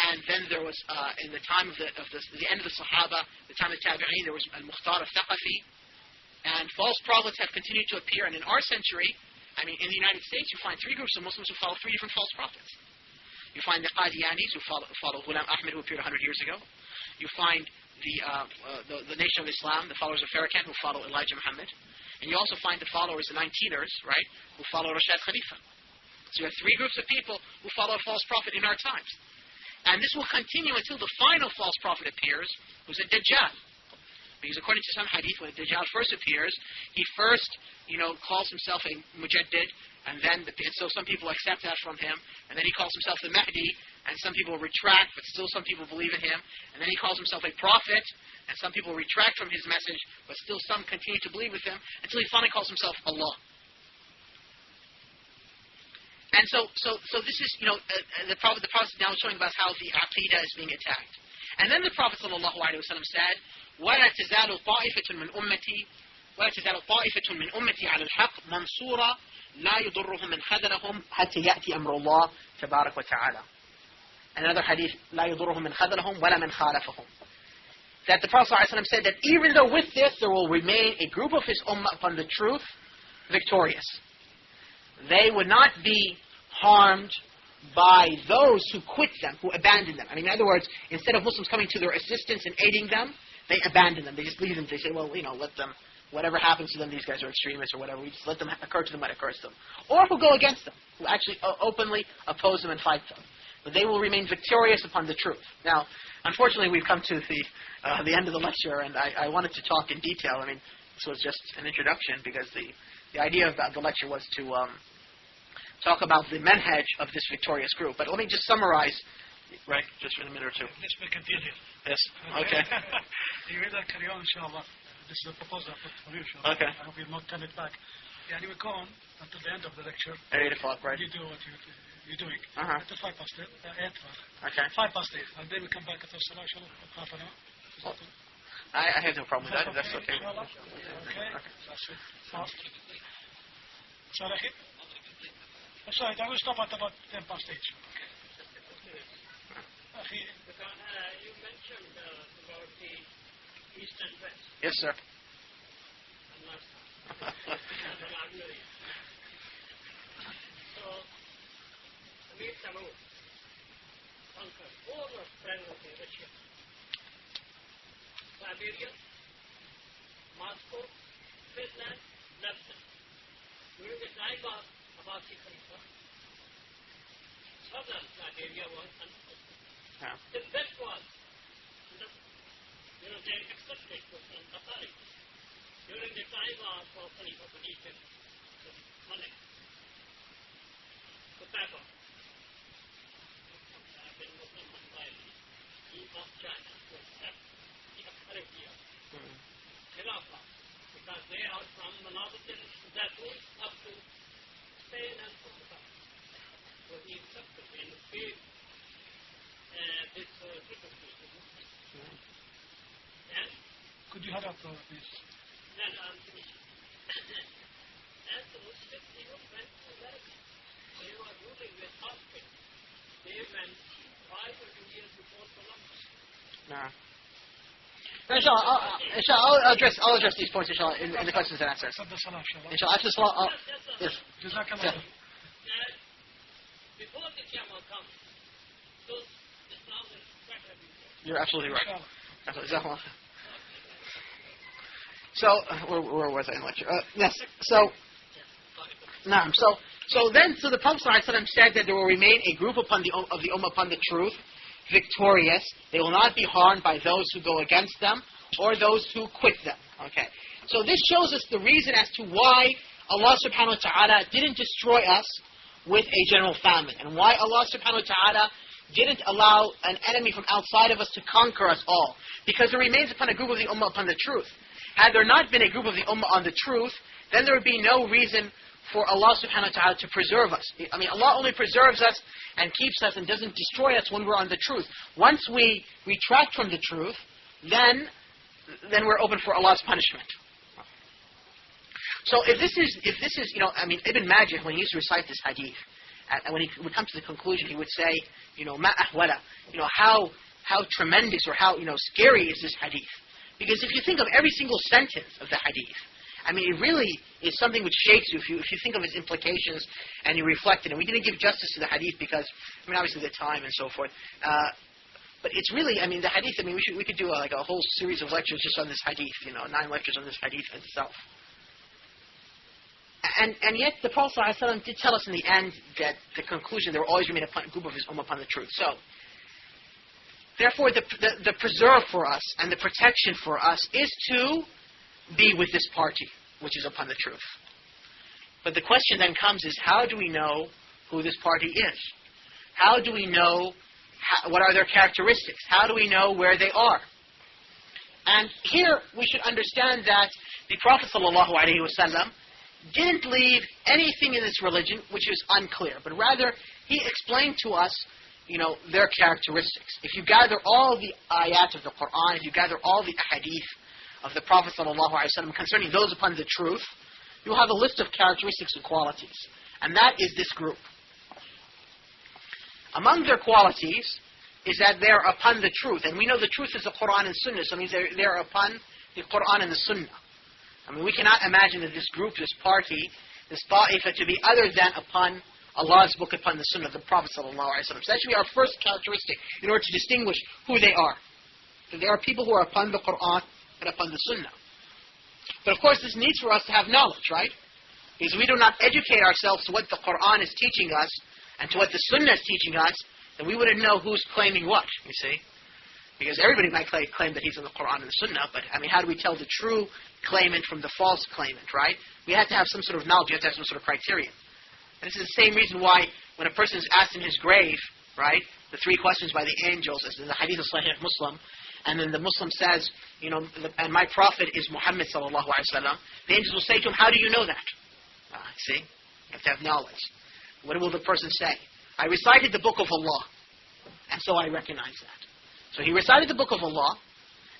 Speaker 1: And then there was, in the time of the end of the Sahaba, the time of the Tabi'een, there was Al-Mukhtar al-Thaqafi. And false prophets have continued to appear. And in our century, I mean, in the United States, you find three groups of Muslims who follow three different false prophets. You find the Qadianis, who follow Ghulam Ahmed, who appeared 100 years ago. You find the Nation of Islam, the followers of Farrakhan, who follow Elijah Muhammad. And you also find the followers, the 19ers, right, who follow Rashad Khalifa. So you have three groups of people who follow a false prophet in our times. And this will continue until the final false prophet appears, who's a Dajjal. Because according to some hadith, when a Dajjal first appears, he first, calls himself a Mujaddid, and so some people accept that from him, and then he calls himself the Mahdi, and some people retract, but still some people believe in him, and then he calls himself a prophet, and some people retract from his message, but still some continue to believe with him, until he finally calls himself Allah. And so this is, the Prophet is now showing about how the Aqidah is being attacked. And then the Prophet ﷺ said, وَلَا تَزَالُ طَائِفَةٌ مِّنْ أُمَّتِي عَلَى الْحَقِّ مَنْصُورًا لَا يُضُرُّهُمْ مَنْ خَذَلَهُمْ حَتَّى يَأْتِي أَمْرُ اللَّهِ تَبَارَكَ وَتَعَالَى. Another hadith, لَا يُضُرُّهُمْ مَنْ خَذَلَهُمْ وَلَا مَنْ خَالَفَهُم. That the Prophet ﷺ said that even though with this there will remain a group of his ummah upon the truth, victorious. They would not be harmed by those who quit them, who abandon them. I mean, in other words, instead of Muslims coming to their assistance and aiding them, they abandon them. They just leave them. They say, well, let them, whatever happens to them, these guys are extremists or whatever. We just let them occur to them what occurs to them. Or who go against them, who actually openly oppose them and fight them. but they will remain victorious upon the truth. Now, unfortunately, we've come to the end of the lecture, and I wanted to talk in detail. I mean, this was just an introduction because the idea about the lecture was to talk about the manhaj of this victorious group. But let me just summarize, right, just for a minute or two.
Speaker 2: Let's make a deal here.
Speaker 1: Yes, okay.
Speaker 2: You will carry on, inshallah. This is a proposal for you, inshallah.
Speaker 1: Okay.
Speaker 2: I will not turn it back. Yeah, you will go on until the end of the lecture.
Speaker 1: At 8 o'clock, right?
Speaker 2: You do what you're doing. Until 8 past 8.
Speaker 1: Okay.
Speaker 2: 5 past 8. And then we come back after Salah, inshallah, half an hour.
Speaker 1: I have no problem with that. That's okay.
Speaker 2: Okay. That's it. Fast. Salah, sorry, I will stop at about 10 past 8. Okay.
Speaker 3: You mentioned about the East and West.
Speaker 1: Yes, sir.
Speaker 3: So, Amir Samud conquered all of present-day Russia, Siberia, Moscow, Finland, Lebanon. During the time of Abbasi Khalifa, southern Siberia was uncovered.
Speaker 1: Yeah.
Speaker 3: The best was, they accepted Muslim authority. During the time of Khalifa Khalifa, Malik, Tobacco, in Muslim society, of China, to accept the authority of Khilafah, because they are from Manabatan, Zatul, up to Spain and Portugal. So he accepted and gave this frequency to Muslims. And
Speaker 2: could you hurry up, please?
Speaker 3: then I'm finishing. And the Muslims even went to America. They were ruling with Austin. They went 500 years before Columbus.
Speaker 1: No. Inshallah, I'll address these points, inshallah, in the questions and answers. Inshallah, after Salah, yes.
Speaker 3: Before the Qiyamah comes, those Islam will better be there.
Speaker 1: You're absolutely right. So, where was I in lecture? Yes. So the Prophet ﷺ said that there will remain a group of the Ummah upon the truth, victorious. They will not be harmed by those who go against them or those who quit them. Okay. So this shows us the reason as to why Allah subhanahu wa ta'ala didn't destroy us with a general famine, and why Allah subhanahu wa ta'ala didn't allow an enemy from outside of us to conquer us all. Because there remains upon a group of the Ummah upon the truth. Had there not been a group of the Ummah on the truth, then there would be no reason for Allah subhanahu wa ta'ala to preserve us. I mean, Allah only preserves us and keeps us and doesn't destroy us when we're on the truth. Once we retract from the truth, then we're open for Allah's punishment. So if this is, I mean, Ibn Majah, when he used to recite this hadith, and when he would come to the conclusion, he would say, ma ahwala, how tremendous or how, scary is this hadith? Because if you think of every single sentence of the hadith, I mean, it really is something which shakes you if you think of its implications and you reflect it. And we didn't give justice to the hadith because, I mean, obviously the time and so forth. But it's really, I mean, the hadith, I mean, we could do a whole series of lectures just on this hadith, 9 lectures on this hadith itself. And yet the Prophet ﷺ did tell us in the end that the conclusion, there will always remain a group of his ummah upon the truth. So, therefore, the preserve for us and the protection for us is to be with this party, which is upon the truth. But the question then comes is, how do we know who this party is? How do we know, what are their characteristics? How do we know where they are? And here we should understand that the Prophet ﷺ didn't leave anything in this religion which is unclear, but rather he explained to us, their characteristics. If you gather all the ayat of the Qur'an, if you gather all the ahadith of the Prophet ﷺ concerning those upon the truth, you'll have a list of characteristics and qualities. And that is this group. Among their qualities is that they are upon the truth. And we know the truth is the Qur'an and Sunnah, so it means they are upon the Qur'an and the Sunnah. I mean, we cannot imagine that this group, this party, this ta'ifa to be other than upon Allah's book, upon the Sunnah of the Prophet ﷺ. So that should be our first characteristic in order to distinguish who they are. That they are people who are upon the Qur'an and upon the Sunnah. But of course, this needs for us to have knowledge, right? Because we do not educate ourselves to what the Qur'an is teaching us and to what the Sunnah is teaching us, then we wouldn't know who's claiming what, you see. Because everybody might claim that he's in the Qur'an and the Sunnah, but I mean, how do we tell the true claimant from the false claimant, right? We have to have some sort of knowledge, we have to have some sort of criterion. And this is the same reason why when a person is asked in his grave, right, the 3 questions by the angels, as in the Hadith of Sahih Muslim, and then the Muslim says, you know, and my prophet is Muhammad sallallahu alaihi wasallam, the angels will say to him, how do you know that? See? You have to have knowledge. What will the person say? I recited the book of Allah, and so I recognize that. So he recited the book of Allah,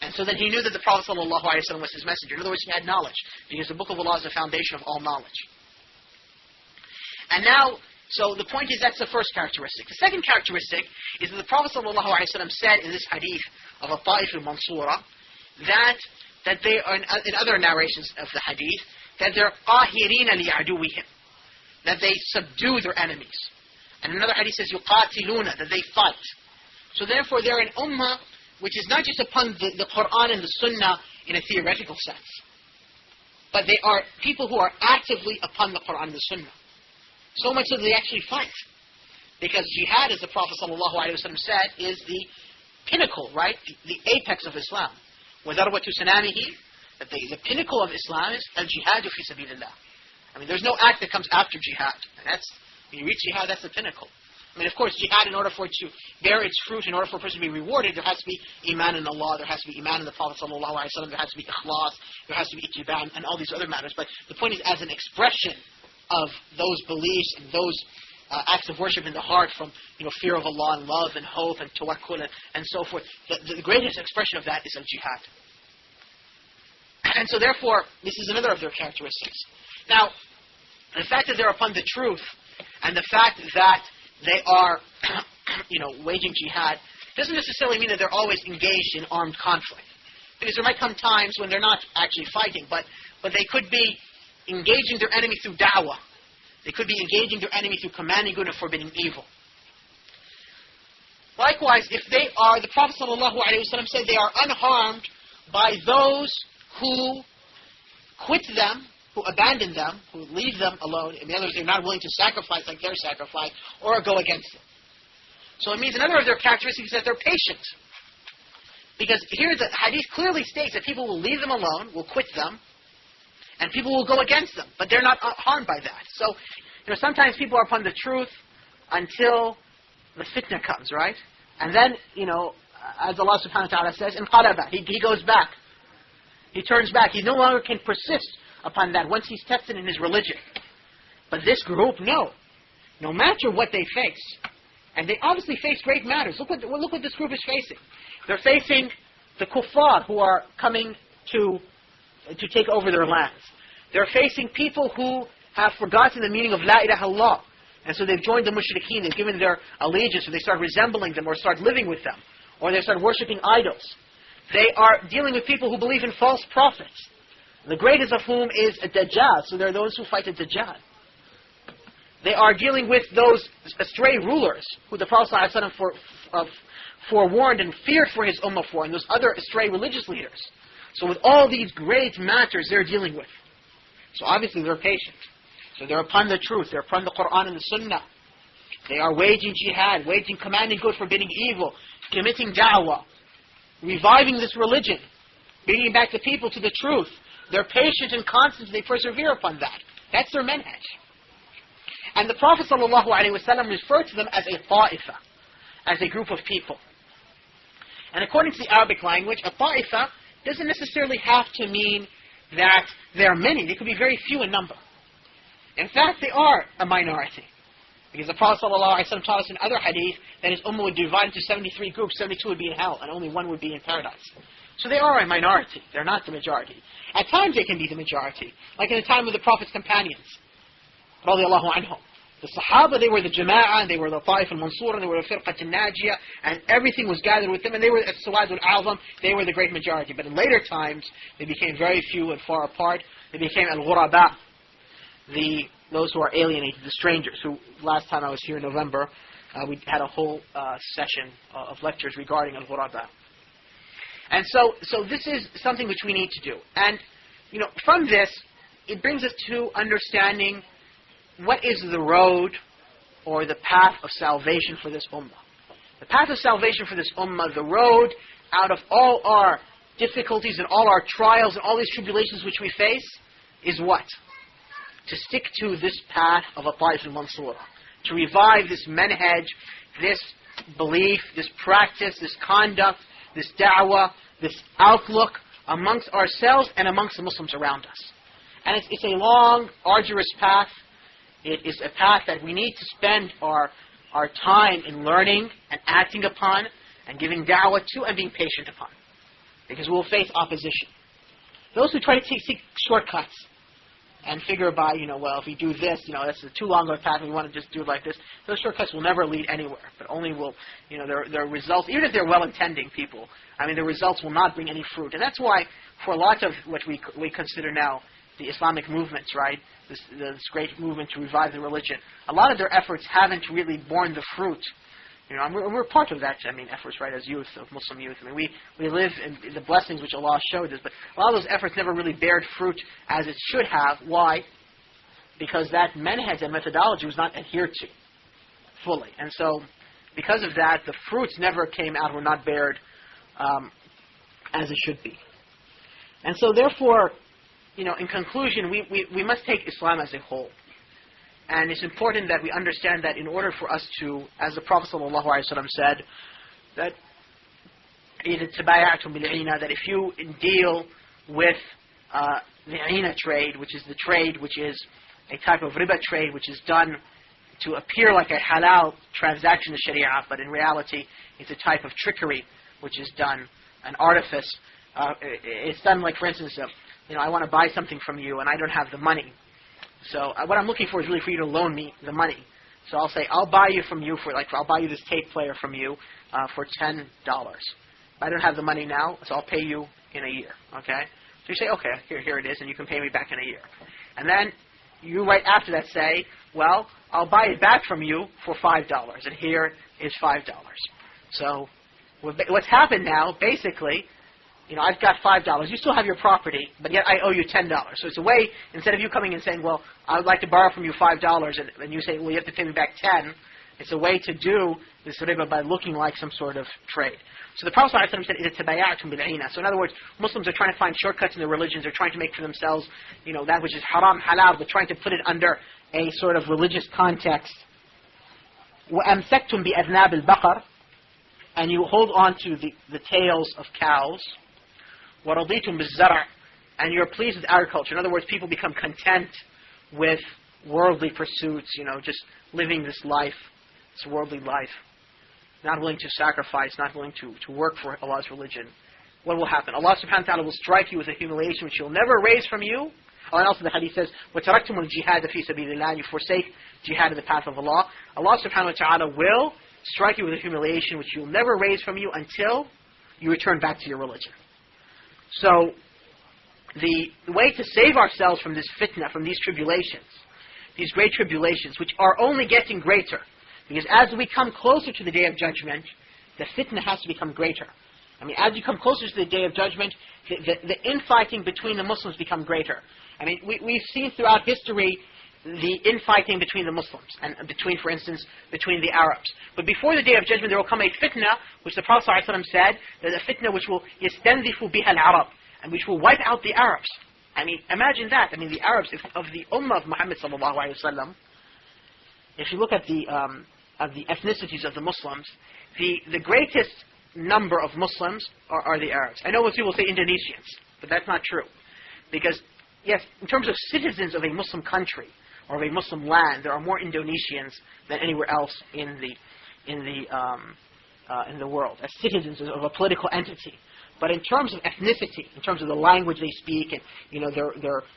Speaker 1: and so then he knew that the Prophet ﷺ was his messenger. In other words, he had knowledge, because the book of Allah is the foundation of all knowledge. And now, so the point is that's the first characteristic. The second characteristic is that the Prophet ﷺ said in this hadith of at-Ta'if al-Mansura that they are, in other narrations of the hadith, that they're qahirina li'aduwihim, that they subdue their enemies. And another hadith says yuqatiluna, that they fight. So therefore they're an ummah which is not just upon the Qur'an and the Sunnah in a theoretical sense, but they are people who are actively upon the Qur'an and the Sunnah. So much so that they actually fight. Because jihad, as the Prophet ﷺ said, is the pinnacle, right? The apex of Islam. وَذَرْوَةُ سَنَامِهِ, that the pinnacle of Islam is al-jihadu fi sabilillah. I mean, there's no act that comes after jihad. And that's, when you reach jihad, that's the pinnacle. I mean, of course, jihad, in order for it to bear its fruit, in order for a person to be rewarded, there has to be iman in Allah, there has to be iman in the Prophet ﷺ, there has to be ikhlas, there has to be ittiba', and all these other matters. But the point is, as an expression of those beliefs and those acts of worship in the heart, from fear of Allah and love and hope and tawakkul and so forth, the greatest expression of that is al-jihad. And so therefore, this is another of their characteristics. Now, the fact that they're upon the truth, and the fact that they are, waging jihad, doesn't necessarily mean that they're always engaged in armed conflict. Because there might come times when they're not actually fighting, but they could be engaging their enemy through da'wah. They could be engaging their enemy through commanding good and forbidding evil. Likewise, if they are, the Prophet ﷺ said they are unharmed by those who quit them, who abandon them, who leave them alone. In other words, they're not willing to sacrifice like their sacrifice, or go against them. So it means another of their characteristics is that they're patient. Because here the hadith clearly states that people will leave them alone, will quit them, and people will go against them, but they're not harmed by that. So, sometimes people are upon the truth until the fitna comes, right? And then, as Allah subhanahu wa ta'ala says, inqalaba, he goes back. He turns back. He no longer can persist upon that once he's tested in his religion. But this group, no. No matter what they face, and they obviously face great matters. Look what this group is facing. They're facing the kuffar who are coming to take over their lands. They're facing people who have forgotten the meaning of La ilaha illallah. And so they've joined the mushrikeen, they've given their allegiance, or they start resembling them, or start living with them, or they start worshipping idols. They are dealing with people who believe in false prophets, the greatest of whom is a Dajjal, so they're those who fight a Dajjal. They are dealing with those astray rulers, who the Prophet ﷺ forewarned and feared for his ummah for, and those other astray religious leaders. So with all these great matters they're dealing with. So obviously they're patient. So they're upon the truth. They're upon the Qur'an and the Sunnah. They are waging jihad, commanding good, forbidding evil, committing da'wah, reviving this religion, bringing back the people to the truth. They're patient and constant. They persevere upon that. That's their manhaj. And the Prophet ﷺ referred to them as a ta'ifa, as a group of people. And according to the Arabic language, a ta'ifa doesn't necessarily have to mean that there are many. They could be very few in number. In fact, they are a minority. Because the Prophet ﷺ taught us in other hadith that his ummah would divide into 73 groups, 72 would be in hell, and only one would be in paradise. So they are a minority. They're not the majority. At times they can be the majority, like in the time of the Prophet's companions, radiallahu anhum. The Sahaba, they were the Jama'ah, they were the Ta'if al-Mansura, they were the Firqat al-Najiyah, and everything was gathered with them, and they were as-Sawad al-A'zam, they were the great majority. But in later times, they became very few and far apart. They became al-Ghuraba, those who are alienated, the strangers, who last time I was here in November, we had a whole session of lectures regarding al-Ghuraba. And so this is something which we need to do. And, from this, it brings us to understanding what is the road or the path of salvation for this ummah. The path of salvation for this ummah, the road out of all our difficulties and all our trials and all these tribulations which we face, is what? To stick to this path of at-Ta'if al-Mansura. To revive this manhaj, this belief, this practice, this conduct, this da'wah, this outlook amongst ourselves and amongst the Muslims around us. And it's a long, arduous path. It is a path that we need to spend our time in learning and acting upon and giving da'wah to and being patient upon. Because we'll face opposition. Those who try to seek shortcuts and figure by, well, if we do this, that's a too long of a path, we want to just do it like this, those shortcuts will never lead anywhere, but only will, their results, even if they're well-intending people, the results will not bring any fruit. And that's why, for a lot of what we consider now the Islamic movements, right, this great movement to revive the religion, a lot of their efforts haven't really borne the fruit. We're part of that, efforts, right, as youth, of Muslim youth. We live in the blessings which Allah showed us, but a lot of those efforts never really bared fruit as it should have. Why? Because that manhaj and methodology was not adhered to fully. And so, because of that, the fruits never came out, were not bared as it should be. And so, therefore, in conclusion, we must take Islam as a whole. And it's important that we understand that in order for us to, as the Prophet ﷺ said, that that if you deal with the ina trade, which is the trade which is a type of riba trade, which is done to appear like a halal transaction in Sharia, but in reality it's a type of trickery which is done, an artifice. It's done like, for instance, I want to buy something from you and I don't have the money. So what I'm looking for is really for you to loan me the money. So I'll say, I'll buy you I'll buy you this tape player from you for $10. I don't have the money now, so I'll pay you in a year. Okay? So you say, okay, here it is, and you can pay me back in a year. And then you right after that say, well, I'll buy it back from you for $5, and here is $5. So what's happened now, basically, I've got $5. You still have your property, but yet I owe you $10. So it's a way, instead of you coming and saying, well, I would like to borrow from you $5, and you say, well, you have to pay me back 10. It's a way to do this riba by looking like some sort of trade. So the Prophet ﷺ said, "Itabaya'tum bil-'ina." So in other words, Muslims are trying to find shortcuts in their religions. They're trying to make for themselves, that which is haram, halal, but trying to put it under a sort of religious context. وَأَمْسَكْتُمْ بِأَذْنَابِ الْبَقَرِ. And you hold on to the tails of cows. وَرَضِيتُمْ بِالزَّرْعِ. And you're pleased with agriculture. In other words, people become content with worldly pursuits, just living this life, this worldly life, not willing to sacrifice, not willing to work for Allah's religion. What will happen? Allah subhanahu wa ta'ala will strike you with a humiliation which He'll never raise from you. And also the hadith says, وَتَرَكْتُمُ الْجِهَادَ فِي سَبِيلِ اللَّهِ. You forsake jihad in the path of Allah. Allah subhanahu wa ta'ala will strike you with a humiliation which He'll never raise from you until you return back to your religion. So, the way to save ourselves from this fitna, from these tribulations, these great tribulations, which are only getting greater, because as we come closer to the Day of Judgment, the fitna has to become greater. As you come closer to the Day of Judgment, the infighting between the Muslims become greater. We've seen throughout history the infighting between the Muslims, and for instance, between the Arabs. But before the Day of Judgment, there will come a fitna, which the Prophet ﷺ said, that a fitna which will يَسْتَنْذِفُ بِهَا الْعَرَبِ, and which will wipe out the Arabs. Imagine that. The Arabs of the Ummah of Muhammad ﷺ, if you look at the ethnicities of the Muslims, the greatest number of Muslims are the Arabs. I know most people say Indonesians, but that's not true. Because, yes, in terms of citizens of a Muslim country, or of a Muslim land, there are more Indonesians than anywhere else in the world, as citizens of a political entity. But in terms of ethnicity, in terms of the language they speak, and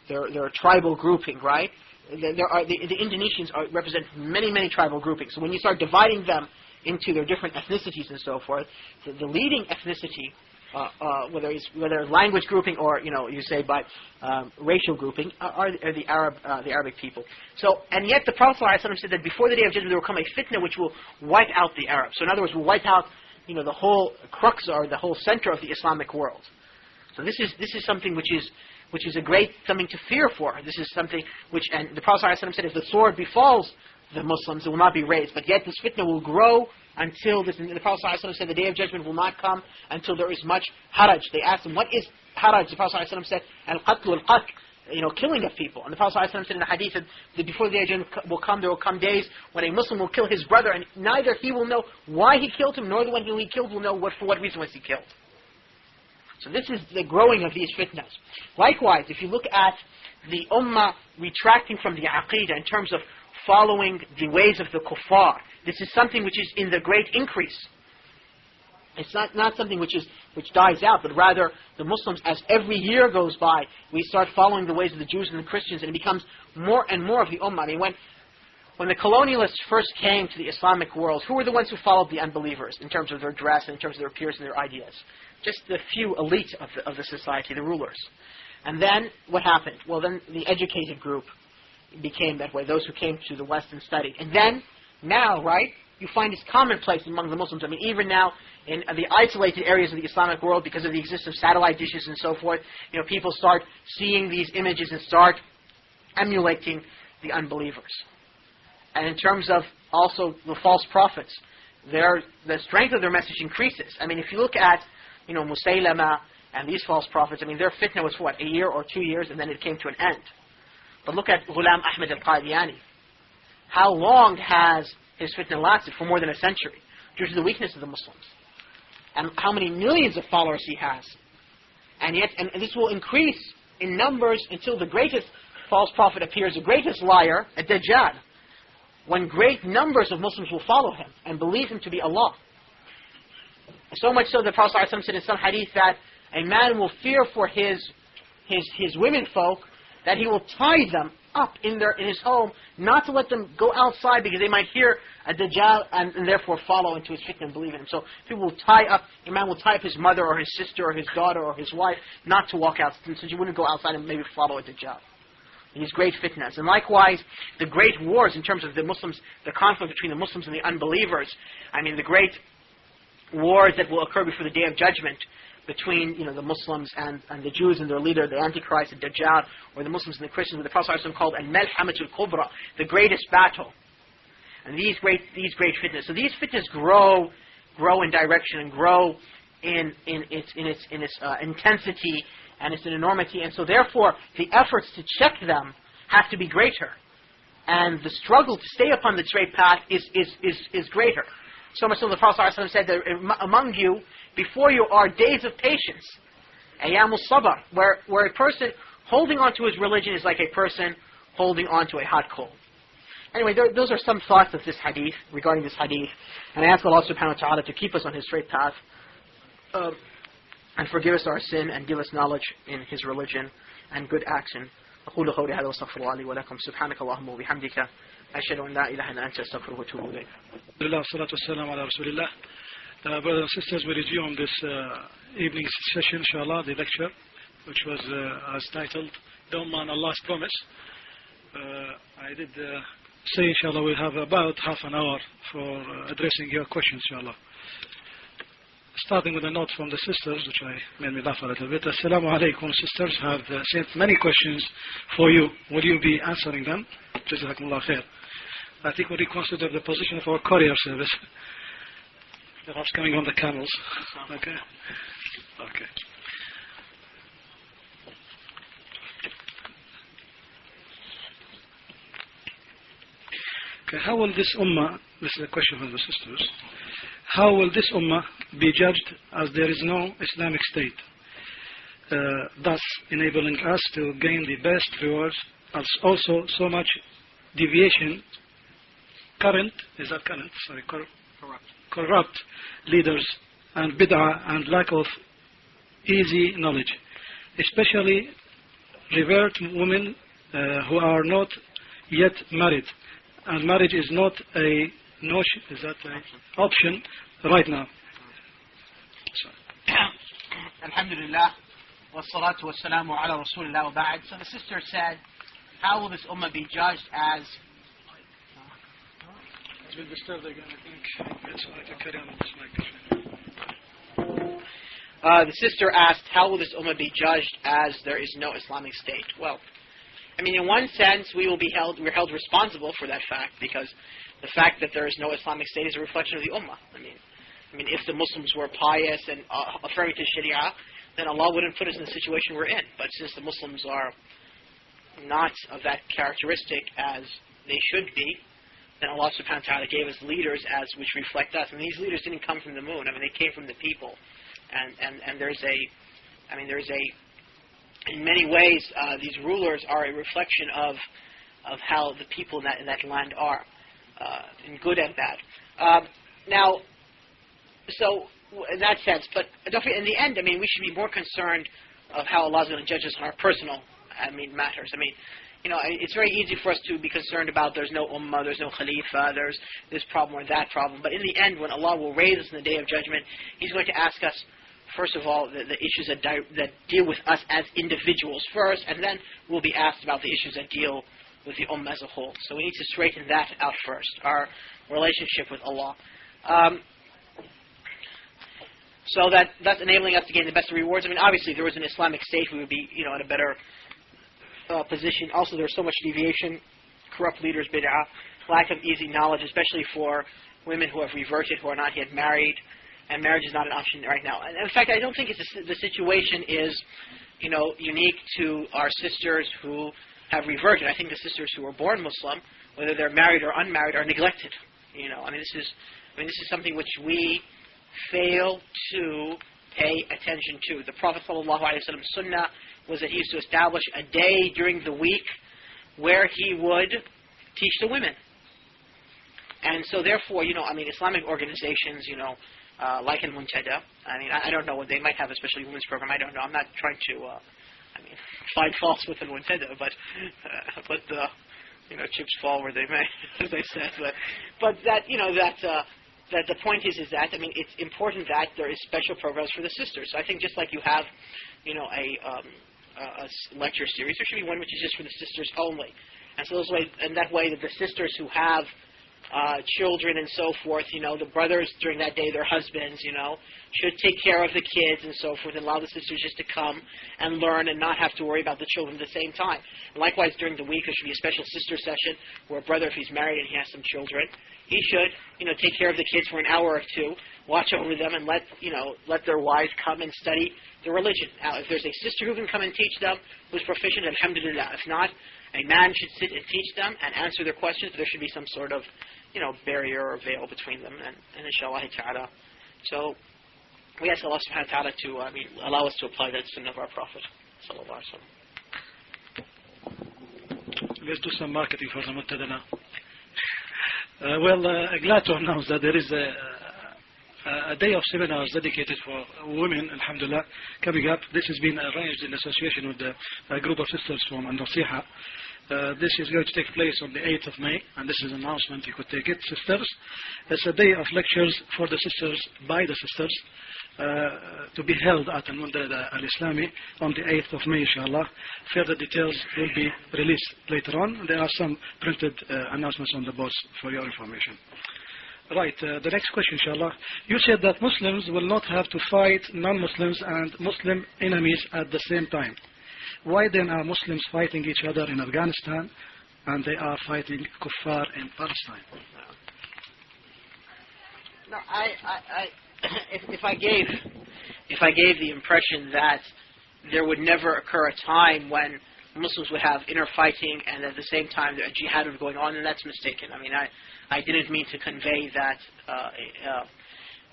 Speaker 1: their tribal grouping, right? The Indonesians represent many tribal groupings. So when you start dividing them into their different ethnicities and so forth, the leading ethnicity, whether language grouping or you say by racial grouping, are the Arabic people. So, and yet the Prophet ﷺ said that before the Day of Judgment there will come a fitna which will wipe out the Arabs. So in other words, will wipe out the whole crux or the whole center of the Islamic world. So this is something which is a great something to fear for. This is something which, and the Prophet ﷺ said, if the sword befalls the Muslims, it will not be raised. But yet this fitna will grow until this. And the Prophet ﷺ said the day of judgment will not come until there is much haraj. They asked him, what is haraj? The Prophet ﷺ said, al-qatl al-qatl, killing of people. And the Prophet ﷺ said in the hadith that before the day of judgment will come, there will come days when a Muslim will kill his brother, and neither he will know why he killed him, nor the one who he killed will know for what reason was he killed. So this is the growing of these fitnas. Likewise, if you look at the ummah retracting from the aqidah in terms of following the ways of the kuffar, this is something which is in the great increase. It's not something which dies out, but rather the Muslims, as every year goes by, we start following the ways of the Jews and the Christians, and it becomes more and more of the ummah. I mean, when the colonialists first came to the Islamic world, who were the ones who followed the unbelievers in terms of their dress and in terms of their appearance and their ideas? Just the few elite of the society, the rulers. And then what happened? Well, then the educated group became that way, those who came to the West and studied. And then, now, right, you find it's commonplace among the Muslims. I mean, even now, in the isolated areas of the Islamic world, because of the existence of satellite dishes and so forth, people start seeing these images and start emulating the unbelievers. And in terms of also the false prophets, the strength of their message increases. I mean, if you look at, Musaylama and these false prophets, I mean, their fitna was what, a year or 2 years, and then it came to an end. But look at Ghulam Ahmad al-Qadiani. How long has his fitna lasted? For more than a century, due to the weakness of the Muslims. And how many millions of followers he has. And yet, and this will increase in numbers until the greatest false prophet appears, the greatest liar, a Dajjal. When great numbers of Muslims will follow him and believe him to be Allah. So much so that the Prophet ﷺ said in some hadith that a man will fear for his women folk that he will tie them up in his home, not to let them go outside because they might hear a Dajjal and therefore follow into his fitna and believe in him. So people will a man will tie up his mother or his sister or his daughter or his wife not to walk out, so you wouldn't go outside and maybe follow a Dajjal. These great fitnas. And likewise, the great wars in terms of the Muslims, the conflict between the Muslims and the unbelievers. I mean, the great wars that will occur before the Day of Judgment between the Muslims and the Jews and their leader, the Antichrist, the Dajjal, or the Muslims and the Christians, what the Prophet ﷺ called al-Malhamatul Kubra, the greatest battle. And these great fitnas. So these fitnas grow in direction and grow in its intensity and its enormity, and so therefore the efforts to check them have to be greater, and the struggle to stay upon the straight path is greater. So much so the Prophet ﷺ said that among you, before you are days of patience, ayyamul sabr, where a person holding on to his religion is like a person holding on to a hot coal. Anyway, those are some thoughts of this hadith, regarding this hadith, and I ask Allah subhanahu wa ta'ala to keep us on His straight path, and forgive us our sin and give us knowledge in His religion and good action. أقول قولي هذا واستغفر الله لي ولكم سبحانك اللهم وبحمدك أشهد أن لا إله إلا أنت أستغفرك وأتوب إليك.
Speaker 2: Salatu wassalamu ala Rasulillah. Brothers and sisters, we resume this evening's session, inshallah, the lecture, which was as titled, The Ummah and Allah's Promise. I did say, inshallah, we'll have about half an hour for addressing your questions, inshallah. Starting with a note from the sisters, which made me laugh a little bit. Assalamu alaikum, sisters have sent many questions for you. Will you be answering them? Jazakumullah khair. I think we reconsider the position of our courier service. Perhaps coming on the camels. Okay. Okay, how will this ummah, this is a question from the sisters, how will this ummah be judged as there is no Islamic state, thus enabling us to gain the best rewards, as also so much deviation, corrupt leaders and bid'ah and lack of easy knowledge, especially revert women who are not yet married, and marriage is not a notion, is that an option right now?
Speaker 1: Alhamdulillah, wassalatu wassalamu ala rasulillah wa ba'd. So the sister said, how will this ummah be judged as...
Speaker 2: It's been disturbed again, I think. It's like a carry on this microphone.
Speaker 1: The sister asked, how will this ummah be judged as there is no Islamic state? Well, I mean, in one sense, we're held responsible for that fact, because The fact that there is no Islamic State is a reflection of the Ummah. I mean, if the Muslims were pious and affirming to Sharia, then Allah wouldn't put us in the situation we're in. But since the Muslims are not of that characteristic as they should be, then Allah subhanahu wa ta'ala gave us leaders which reflect us. And these leaders didn't come from the moon. I mean, they came from the people. And there's in many ways, these rulers are a reflection of how the people in that land are, in good and bad. Now, so in that sense, but in the end, I mean, we should be more concerned of how Allah is going to judge us on our personal, matters. I mean, it's very easy for us to be concerned about there's no ummah, there's no khalifa, there's this problem or that problem. But in the end, when Allah will raise us in the Day of Judgment, He's going to ask us, first of all, the issues that deal with us as individuals first, and then we'll be asked about the issues that deal with the ummah as a whole. So we need to straighten that out first, our relationship with Allah. So that's enabling us to gain the best of rewards. I mean, obviously, if there was an Islamic State, we would be, in a better position. Also, there's so much deviation, corrupt leaders, bid'ah, lack of easy knowledge, especially for women who have reverted, who are not yet married, and marriage is not an option right now. And in fact, I don't think the situation is, unique to our sisters who have reverted. I think the sisters who were born Muslim, whether they're married or unmarried, are neglected. This is something which we fail to pay attention to. The Prophet ﷺ's sunnah was that he used to establish a day during the week where he would teach the women. And so therefore, Islamic organizations, like in Muntada, I don't know what they might have, especially women's program. I don't know. I'm not trying to, find faults with the Muntada, but chips fall where they may, as they said. But that, that the point is that, it's important that there is special programs for the sisters. So I think just like you have, a lecture series, there should be one which is just for the sisters only. And so that way that the sisters who have children and so forth, the brothers during that day, their husbands, should take care of the kids and so forth, and allow the sisters just to come and learn and not have to worry about the children at the same time. And likewise, during the week, there should be a special sister session where a brother, if he's married and he has some children, he should, take care of the kids for an hour or two, watch over them, and let their wives come and study the religion. Now, if there's a sister who can come and teach them, who's proficient, alhamdulillah. If not, a man should sit and teach them and answer their questions. There should be some sort of, barrier or veil between them, and inshallah ta'ala. So, we ask Allah subhanahu wa ta'ala to, allow us to apply that sunnah of our Prophet sallallahu alaihi wasallam.
Speaker 2: Let's do some marketing for the Muntada now. I'm glad to announce that there is a day of seminars dedicated for women, alhamdulillah, coming up. This has been arranged in association with a group of sisters from Al-Nasiha. This is going to take place on the 8th of May, and this is an announcement. You could take it, sisters. It's a day of lectures for the sisters, by the sisters, to be held at Al-Muntada Al-Islami on the 8th of May, inshallah. Further details will be released later on. There are some printed announcements on the boards for your information. Right, the next question, inshallah. You said that Muslims will not have to fight non-Muslims and Muslim enemies at the same time. Why then are Muslims fighting each other in Afghanistan and they are fighting kuffar in Palestine?
Speaker 1: No, if I gave the impression that there would never occur a time when Muslims would have inner fighting and at the same time a jihad would be going on, then that's mistaken. I didn't mean to convey that.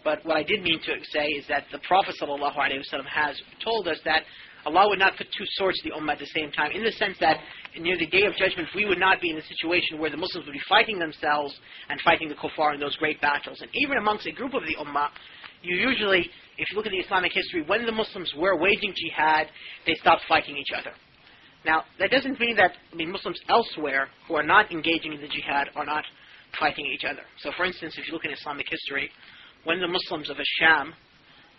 Speaker 1: But what I did mean to say is that the Prophet ﷺ has told us that Allah would not put two swords to the Ummah at the same time, in the sense that near the Day of Judgment we would not be in a situation where the Muslims would be fighting themselves and fighting the kuffar in those great battles. And even amongst a group of the Ummah, you usually, if you look at the Islamic history, when the Muslims were waging jihad, they stopped fighting each other. Now, that doesn't mean that Muslims elsewhere who are not engaging in the jihad are not fighting each other. So, for instance, if you look in Islamic history, when the Muslims of Asham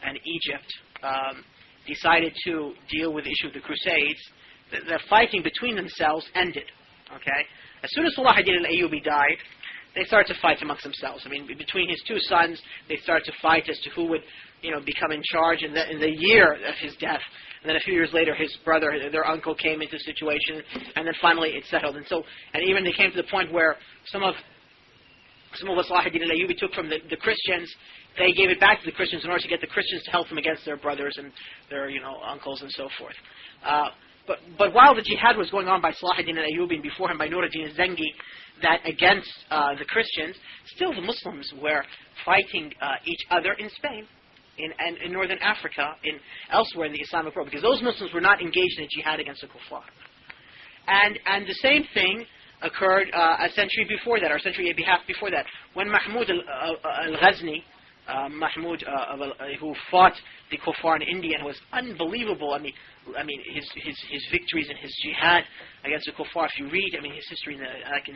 Speaker 1: and Egypt decided to deal with the issue of the Crusades, the fighting between themselves ended. Okay, as soon as Salah ad-Din al-Ayyubi died, they started to fight amongst themselves. Between his two sons, they started to fight as to who would, become in charge in the year of his death. And then a few years later, his brother, their uncle, came into the situation, and then finally it settled. And even they came to the point where some of some of what Salah ad-Din al-Ayyubi took from the Christians, they gave it back to the Christians in order to get the Christians to help them against their brothers and their uncles and so forth. But while the jihad was going on by Salah ad-Din al-Ayyubi and before him by Nur ad-Din al-Zengi, that against the Christians, still the Muslims were fighting each other in Spain, in northern Africa, elsewhere in the Islamic world, because those Muslims were not engaged in a jihad against the kuffar. And the same thing occurred a century before that, or a century and a half before that, when Mahmud al-Ghazni, who fought the kuffar in India, and was unbelievable. I mean, his victories and his jihad against the kuffar. If you read, his history in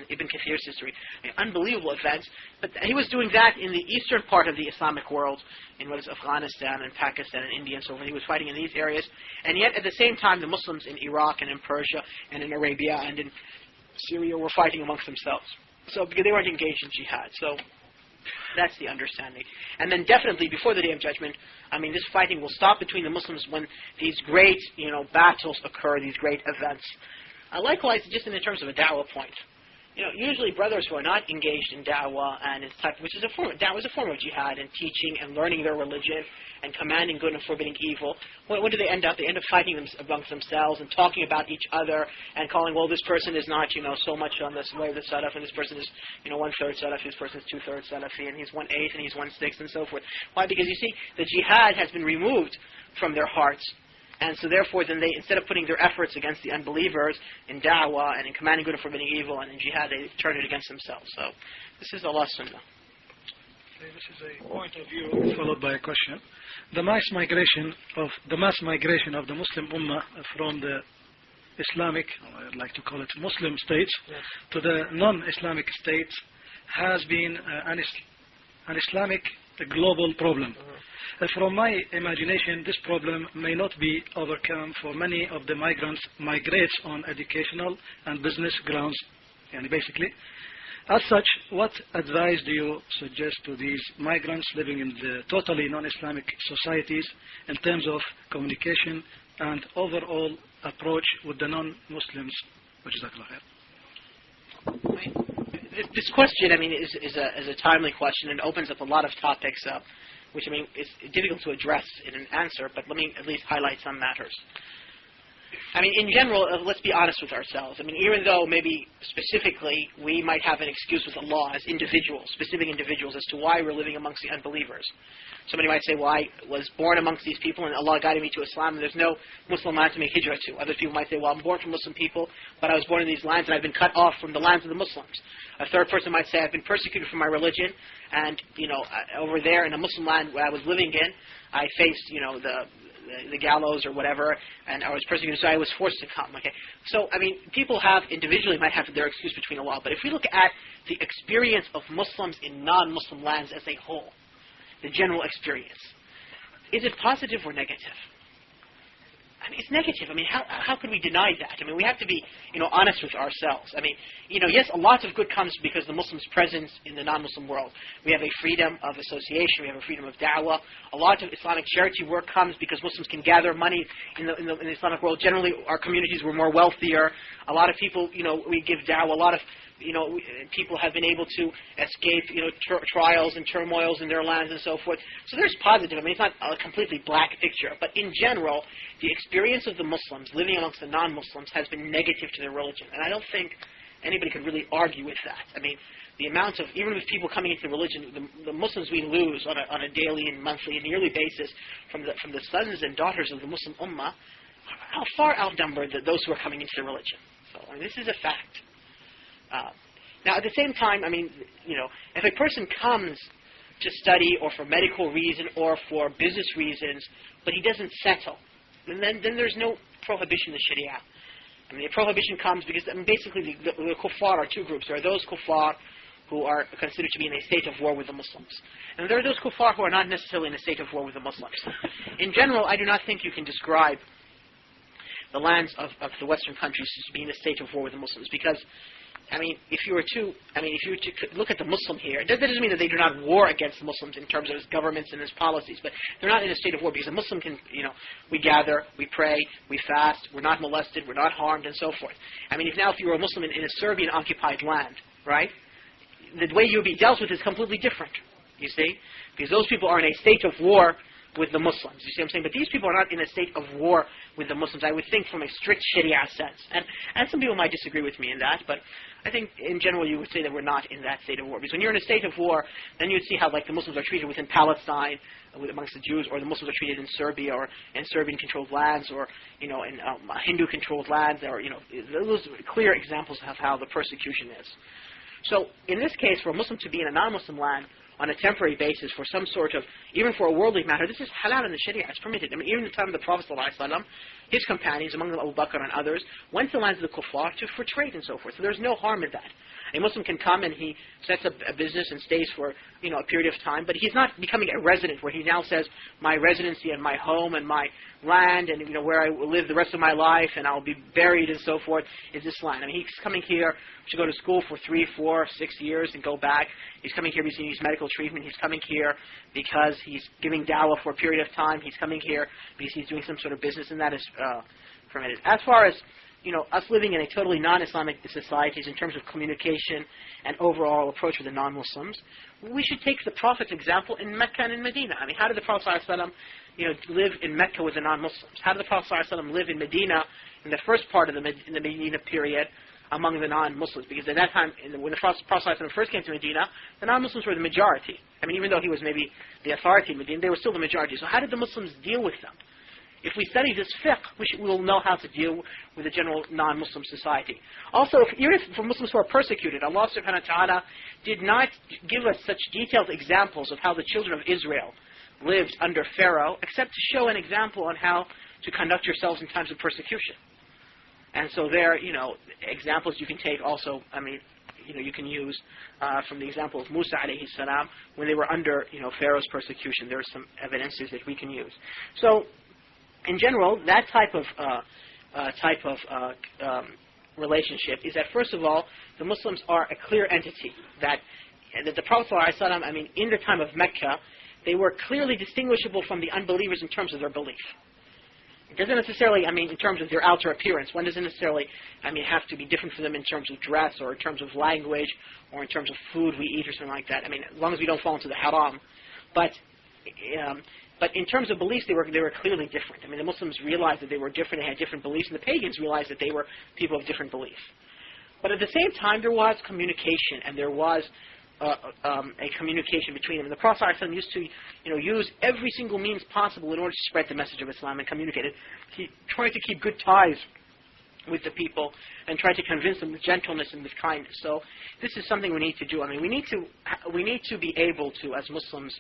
Speaker 1: Ibn Kathir's history, unbelievable events. But he was doing that in the eastern part of the Islamic world, in what is Afghanistan and Pakistan and India and so forth. He was fighting in these areas, and yet at the same time, the Muslims in Iraq and in Persia and in Arabia and in Syria were fighting amongst themselves. So because they weren't engaged in jihad. So that's the understanding. And then definitely before the Day of Judgment, this fighting will stop between the Muslims when these great, battles occur, these great events. Likewise, just in terms of a da'wah point. Usually brothers who are not engaged in da'wah and its type, which is da'wah is a form of jihad and teaching and learning their religion and commanding good and forbidding evil. When do they end up? They end up fighting amongst themselves and talking about each other and calling, well, this person is not, so much on this way of the Salaf, and this person is, 1/3 Salafi, this person is 2/3 Salafi, and he's 1/8 and he's 1/6 and so forth. Why? Because you see, the jihad has been removed from their hearts. And so therefore, then they, instead of putting their efforts against the unbelievers in da'wah and in commanding good and forbidding evil and in jihad, they turn it against themselves. So this is Allah's sunnah.
Speaker 2: Okay, this is a point of view followed by a question. The mass migration of the Muslim Ummah from the Islamic, I'd like to call it Muslim states, yes, to the non-Islamic states has been an Islamic global problem. From my imagination, this problem may not be overcome, for many of the migrants migrate on educational and business grounds, and basically. As such, what advice do you suggest to these migrants living in the totally non-Islamic societies in terms of communication and overall approach with the non-Muslims?
Speaker 1: This question, is a timely question and opens up a lot of topics, which is difficult to address in an answer, but let me at least highlight some matters. In general, let's be honest with ourselves. Even though maybe specifically we might have an excuse with Allah as individuals, specific individuals, as to why we're living amongst the unbelievers. Somebody might say, well, I was born amongst these people and Allah guided me to Islam and there's no Muslim land to make hijrah to. Other people might say, well, I'm born from Muslim people, but I was born in these lands and I've been cut off from the lands of the Muslims. A third person might say, I've been persecuted for my religion and, over there in a Muslim land where I was living in, I faced, the gallows or whatever, and I was persecuted, so I was forced to come. Okay, so people individually might have their excuse between Allah, but if we look at the experience of Muslims in non-Muslim lands as a whole, the general experience, is it positive or negative? It's negative. How could we deny that? We have to be, honest with ourselves. Yes, a lot of good comes because the Muslims' presence in the non-Muslim world. We have a freedom of association. We have a freedom of da'wah. A lot of Islamic charity work comes because Muslims can gather money in the Islamic world. Generally, our communities were more wealthier. A lot of people, we give da'wah. A lot of people have been able to escape, trials and turmoils in their lands and so forth. So there's positive. It's not a completely black picture. But in general, the experience of the Muslims living amongst the non-Muslims has been negative to their religion. And I don't think anybody could really argue with that. The amount of, even with people coming into religion, the Muslims we lose on a daily and monthly and yearly basis from the sons and daughters of the Muslim Ummah are far outnumbered those who are coming into the religion. So this is a fact. Now, at the same time, if a person comes to study or for medical reason or for business reasons, but he doesn't settle, then there's no prohibition in the Sharia. The prohibition comes because basically the kuffar are two groups. There are those kuffar who are considered to be in a state of war with the Muslims. And there are those kuffar who are not necessarily in a state of war with the Muslims. In general, I do not think you can describe the lands of the Western countries as being in a state of war with the Muslims, because if you were to look at the Muslim here, that doesn't mean that they do not war against the Muslims in terms of his governments and his policies, but they're not in a state of war because a Muslim can, we gather, we pray, we fast, we're not molested, we're not harmed, and so forth. If you were a Muslim in a Serbian-occupied land, right? the way you'll be dealt with is completely different, you see? Because those people are in a state of war with the Muslims. You see what I'm saying? But these people are not in a state of war with the Muslims, I would think, from a strict Sharia sense. And some people might disagree with me in that, but I think in general you would say that we're not in that state of war. Because when you're in a state of war, then you'd see how like the Muslims are treated within Palestine, amongst the Jews, or the Muslims are treated in Serbia, or in Serbian-controlled lands, or in Hindu-controlled lands, or those are clear examples of how the persecution is. So in this case, for a Muslim to be in a non-Muslim land on a temporary basis for some sort of, even for a worldly matter, this is halal in the Sharia, it's permitted. I mean, even in the time of the Prophet ﷺ, his companions, among them Abu Bakr and others, went to the lands of the kuffar for trade and so forth. So there's no harm in that. A Muslim can come and he sets up a business and stays for a period of time, but he's not becoming a resident where he now says, my residency and my home and my land and where I will live the rest of my life and I'll be buried and so forth is this land. I mean, he's coming here to go to school for 3, 4, 6 years and go back. He's coming here because he needs medical treatment. He's coming here because he's giving dawah for a period of time. He's coming here because he's doing some sort of business, and that is permitted. As far as us living in a totally non-Islamic societies in terms of communication and overall approach with the non-Muslims, we should take the Prophet's example in Mecca and in Medina. I mean, how did the Prophet ﷺ, live in Mecca with the non-Muslims? How did the Prophet ﷺ live in Medina in the first part of the Medina period among the non-Muslims? Because at that time, when the Prophet ﷺ first came to Medina, the non-Muslims were the majority. I mean, even though he was maybe the authority in Medina, they were still the majority. So how did the Muslims deal with them? If we study this fiqh, we will know how to deal with the general non-Muslim society. Also, even if for Muslims who are persecuted, Allah subhanahu wa ta'ala did not give us such detailed examples of how the children of Israel lived under Pharaoh, except to show an example on how to conduct yourselves in times of persecution. And so there, examples you can take also, I mean, you can use from the example of Musa alayhi salam, when they were under, Pharaoh's persecution. There are some evidences that we can use. So, in general, that type of relationship is that, first of all, the Muslims are a clear entity. That the Prophet ﷺ, I mean, in the time of Mecca, they were clearly distinguishable from the unbelievers in terms of their belief. It doesn't necessarily, I mean, in terms of their outer appearance. One doesn't necessarily, I mean, have to be different from them in terms of dress or in terms of language or in terms of food we eat or something like that. I mean, as long as we don't fall into the haram. But in terms of beliefs, they were clearly different. I mean, the Muslims realized that they were different, they had different beliefs, and the pagans realized that they were people of different beliefs. But at the same time, there was communication, and there was a communication between them. And the Prophet ﷺ used to, use every single means possible in order to spread the message of Islam and communicate it. He tried to keep good ties with the people and tried to convince them with gentleness and with kindness. So this is something we need to do. I mean, we need to be able to, as Muslims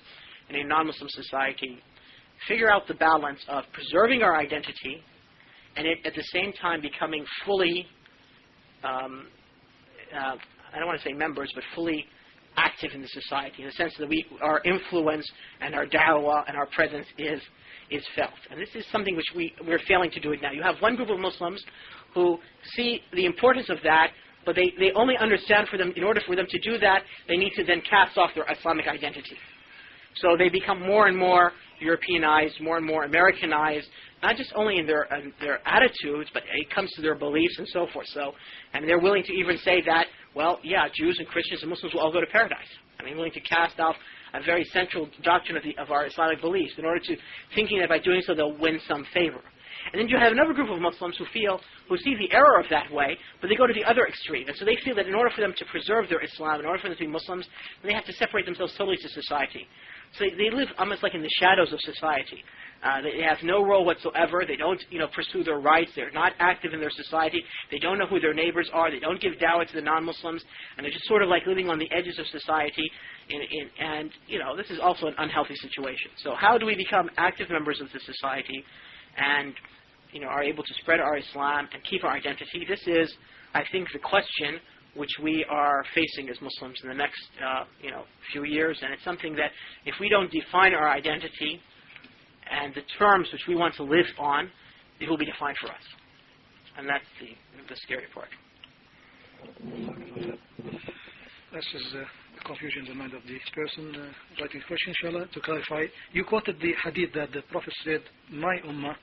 Speaker 1: in a non-Muslim society, figure out the balance of preserving our identity and at the same time becoming fully, I don't want to say members, but fully active in the society, in the sense that our influence and our da'wah and our presence is felt. And this is something which we're failing to do it now. You have one group of Muslims who see the importance of that, but they only understand in order for them to do that, they need to then cast off their Islamic identity. So they become more and more Europeanized, more and more Americanized, not just only in their attitudes, but it comes to their beliefs and so forth. So, and they're willing to even say that, well, yeah, Jews and Christians and Muslims will all go to paradise. I mean, willing to cast off a very central doctrine of our Islamic beliefs in order to thinking that by doing so they'll win some favor. And then you have another group of Muslims who see the error of that way, but they go to the other extreme. And so they feel that in order for them to preserve their Islam, in order for them to be Muslims, they have to separate themselves totally to society. So they live almost like in the shadows of society. They have no role whatsoever. They don't, pursue their rights. They're not active in their society. They don't know who their neighbors are. They don't give dawah to the non-Muslims. And they're just sort of like living on the edges of society. And this is also an unhealthy situation. So how do we become active members of the society and, are able to spread our Islam and keep our identity? This is, I think, the question which we are facing as Muslims in the next, few years. And it's something that if we don't define our identity and the terms which we want to live on, it will be defined for us. And that's the scary part.
Speaker 2: This is the confusion in the mind of the person writing the question, inshallah. To clarify, you quoted the hadith that the Prophet said, my Ummah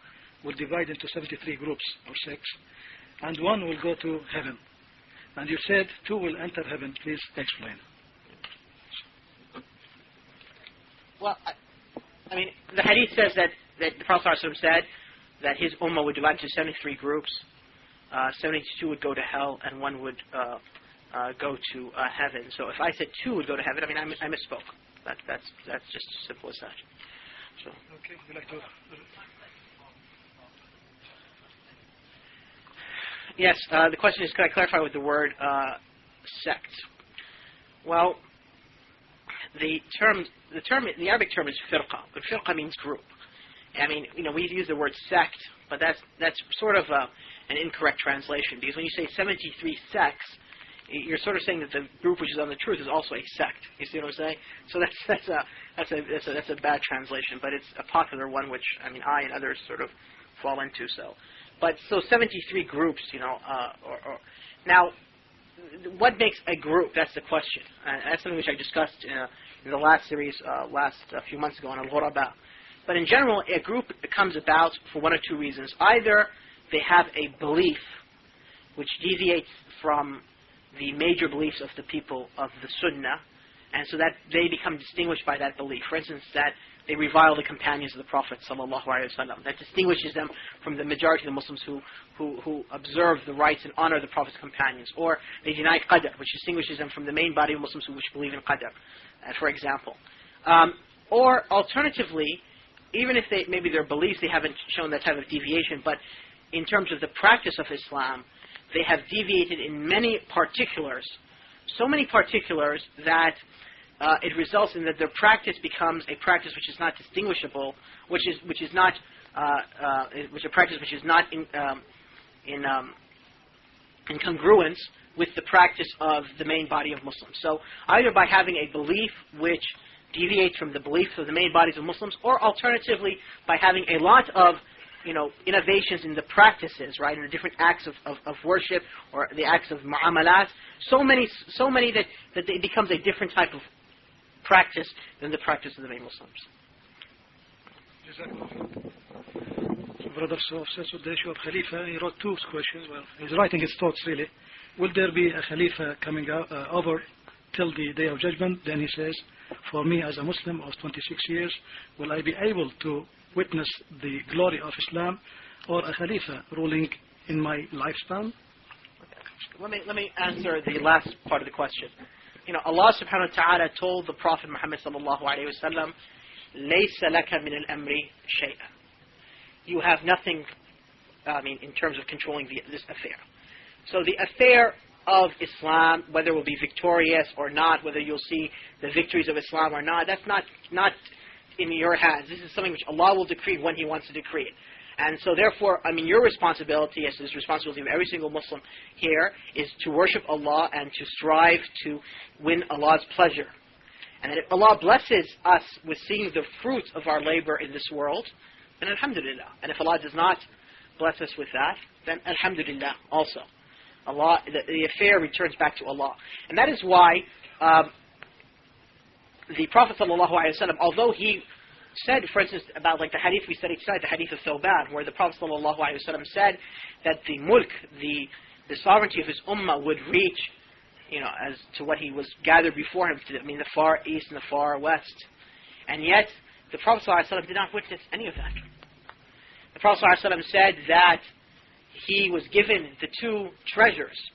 Speaker 2: will divide into 73 groups or sects, and one will go to heaven. And you said 2 will enter heaven. Please explain.
Speaker 1: Well, I mean, the hadith says that the Prophet ﷺ said that his ummah would divide into 73 groups. 72 would go to hell, and one would go to heaven. So if I said 2 would go to heaven, I mean, I misspoke. That's just as simple as that. So.
Speaker 2: Okay, would you like to?
Speaker 1: Yes, the question is, could I clarify with the word sect? Well, the Arabic term is firqa, but firqa means group. I mean, we use the word sect, but that's sort of an incorrect translation, because when you say 73 sects, you're sort of saying that the group which is on the truth is also a sect. You see what I'm saying? So that's a bad translation, but it's a popular one, which I and others sort of fall into. So 73 groups, now, what makes a group? That's the question. That's something which I discussed in the last series, a few months ago on Al-Ghuraba. But in general, a group comes about for one of two reasons. Either they have a belief which deviates from the major beliefs of the people of the Sunnah, and so that they become distinguished by that belief. For instance, that they revile the companions of the Prophet ﷺ. That distinguishes them from the majority of the Muslims who observe the rights and honor the Prophet's companions. Or they deny Qadr, which distinguishes them from the main body of Muslims which believe in Qadr, for example. Or alternatively, even if maybe their beliefs, they haven't shown that type of deviation, but in terms of the practice of Islam, they have deviated in many particulars, so many particulars that it results in that their practice becomes a practice which is not distinguishable, which is a practice which is not in congruence with the practice of the main body of Muslims. So either by having a belief which deviates from the beliefs of the main bodies of Muslims, or alternatively by having a lot of innovations in the practices, right, in the different acts of worship or the acts of mu'amalat, so many that it becomes a different type of practice than the practice of the main Muslims.
Speaker 2: Brother says with the issue of Khalifa, he wrote two questions. Well, he's writing his thoughts really. Will there be a Khalifa coming over till the Day of Judgment? Then he says, for me as a Muslim of 26 years, will I be able to witness the glory of Islam, or a Khalifa ruling in my lifespan?
Speaker 1: Let me answer the last part of the question. Allah subhanahu wa ta'ala told the Prophet Muhammad sallallahu alayhi wa sallam, لَيْسَ لَكَ مِنَ الْأَمْرِ شَيْئًا. You have nothing, in terms of controlling this affair. So the affair of Islam, whether it will be victorious or not, whether you'll see the victories of Islam or not, that's not in your hands. This is something which Allah will decree when He wants to decree it. And so therefore, your responsibility, as is the responsibility of every single Muslim here, is to worship Allah and to strive to win Allah's pleasure. And that if Allah blesses us with seeing the fruits of our labor in this world, then alhamdulillah. And if Allah does not bless us with that, then alhamdulillah also. Allah, the affair returns back to Allah. And that is why the Prophet ﷺ, although he said, for instance, about like the hadith we studied tonight, the hadith of Thawban, where the Prophet ﷺ said that the mulk, the sovereignty of his ummah would reach, as to what he was gathered before him, the far east and the far west. And yet, the Prophet ﷺ did not witness any of that. The Prophet ﷺ said that he was given the two treasures,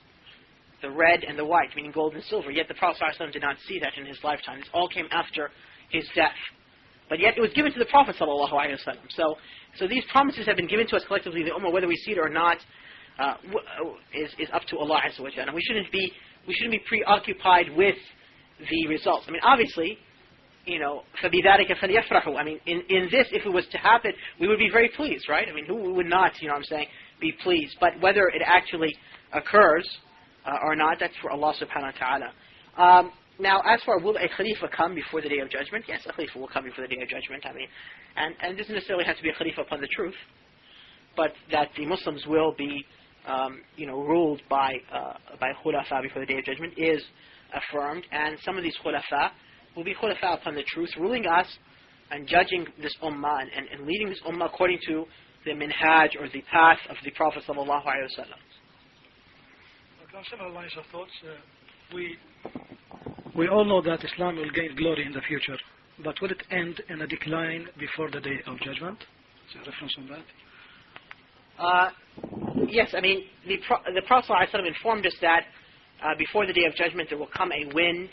Speaker 1: the red and the white, meaning gold and silver. Yet the Prophet ﷺ did not see that in his lifetime. This all came after his death. But yet it was given to the Prophet ﷺ. So these promises have been given to us collectively, the Ummah, whether we see it or not, is up to Allah Azza wa Jalla. And we shouldn't be preoccupied with the results. Obviously, فَبِذَلِكَ فَلْيَفْرَحُوا. In this, if it was to happen, we would be very pleased, right? Who would not, be pleased? But whether it actually occurs or not, that's for Allah subhanahu wa ta'ala. Now, as for will a Khalifa come before the Day of Judgment? Yes, a Khalifa will come before the Day of Judgment. And it doesn't necessarily have to be a Khalifa upon the truth, but that the Muslims will be, ruled by Khulafa before the Day of Judgment is affirmed. And some of these Khulafa will be Khulafa upon the truth, ruling us and judging this Ummah and leading this Ummah according to the minhaj or the path of the Prophet sallallahu alaihi wasallam.
Speaker 2: On similar lines of thoughts, we all know that Islam will gain glory in the future, but will it end in a decline before the Day of Judgment? Is there a reference on that?
Speaker 1: Yes, I mean, the Prophet ﷺ informed us that before the Day of Judgment there will come a wind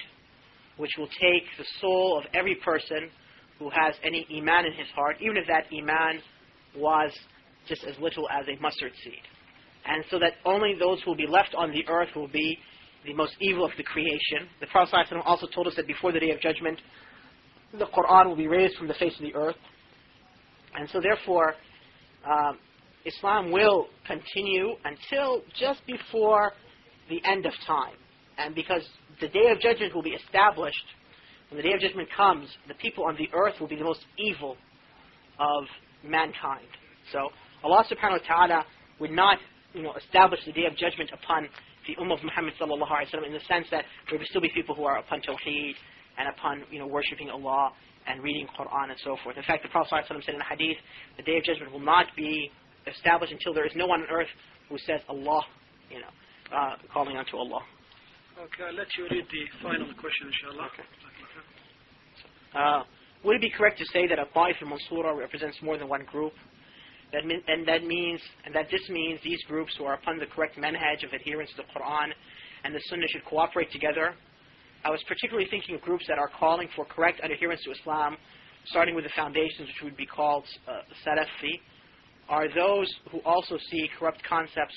Speaker 1: which will take the soul of every person who has any iman in his heart, even if that iman was just as little as a mustard seed. And so that only those who will be left on the earth will be the most evil of the creation. The Prophet ﷺ also told us that before the Day of Judgment, the Qur'an will be raised from the face of the earth. And so therefore, Islam will continue until just before the end of time. And because the Day of Judgment will be established, when the Day of Judgment comes, the people on the earth will be the most evil of mankind. So Allah subhanahu wa ta'ala would not establish the Day of Judgment upon the Ummah of Muhammad sallallahu alaihi wasallam in the sense that there will still be people who are upon Tawheed and upon worshipping Allah and reading Qur'an and so forth. In fact, the Prophet sallallahu alaihi wasallam said in a hadith, the Day of Judgment will not be established until there is no one on earth who says Allah, calling unto Allah.
Speaker 2: Okay, I'll let you read the final question, inshallah.
Speaker 1: Okay. Would it be correct to say that a Ta'if al-Mansura represents more than one group? That this means these groups who are upon the correct manhaj of adherence to the Qur'an and the Sunnah should cooperate together? I was particularly thinking of groups that are calling for correct adherence to Islam, starting with the foundations which would be called Salafi. Are those who also see corrupt concepts,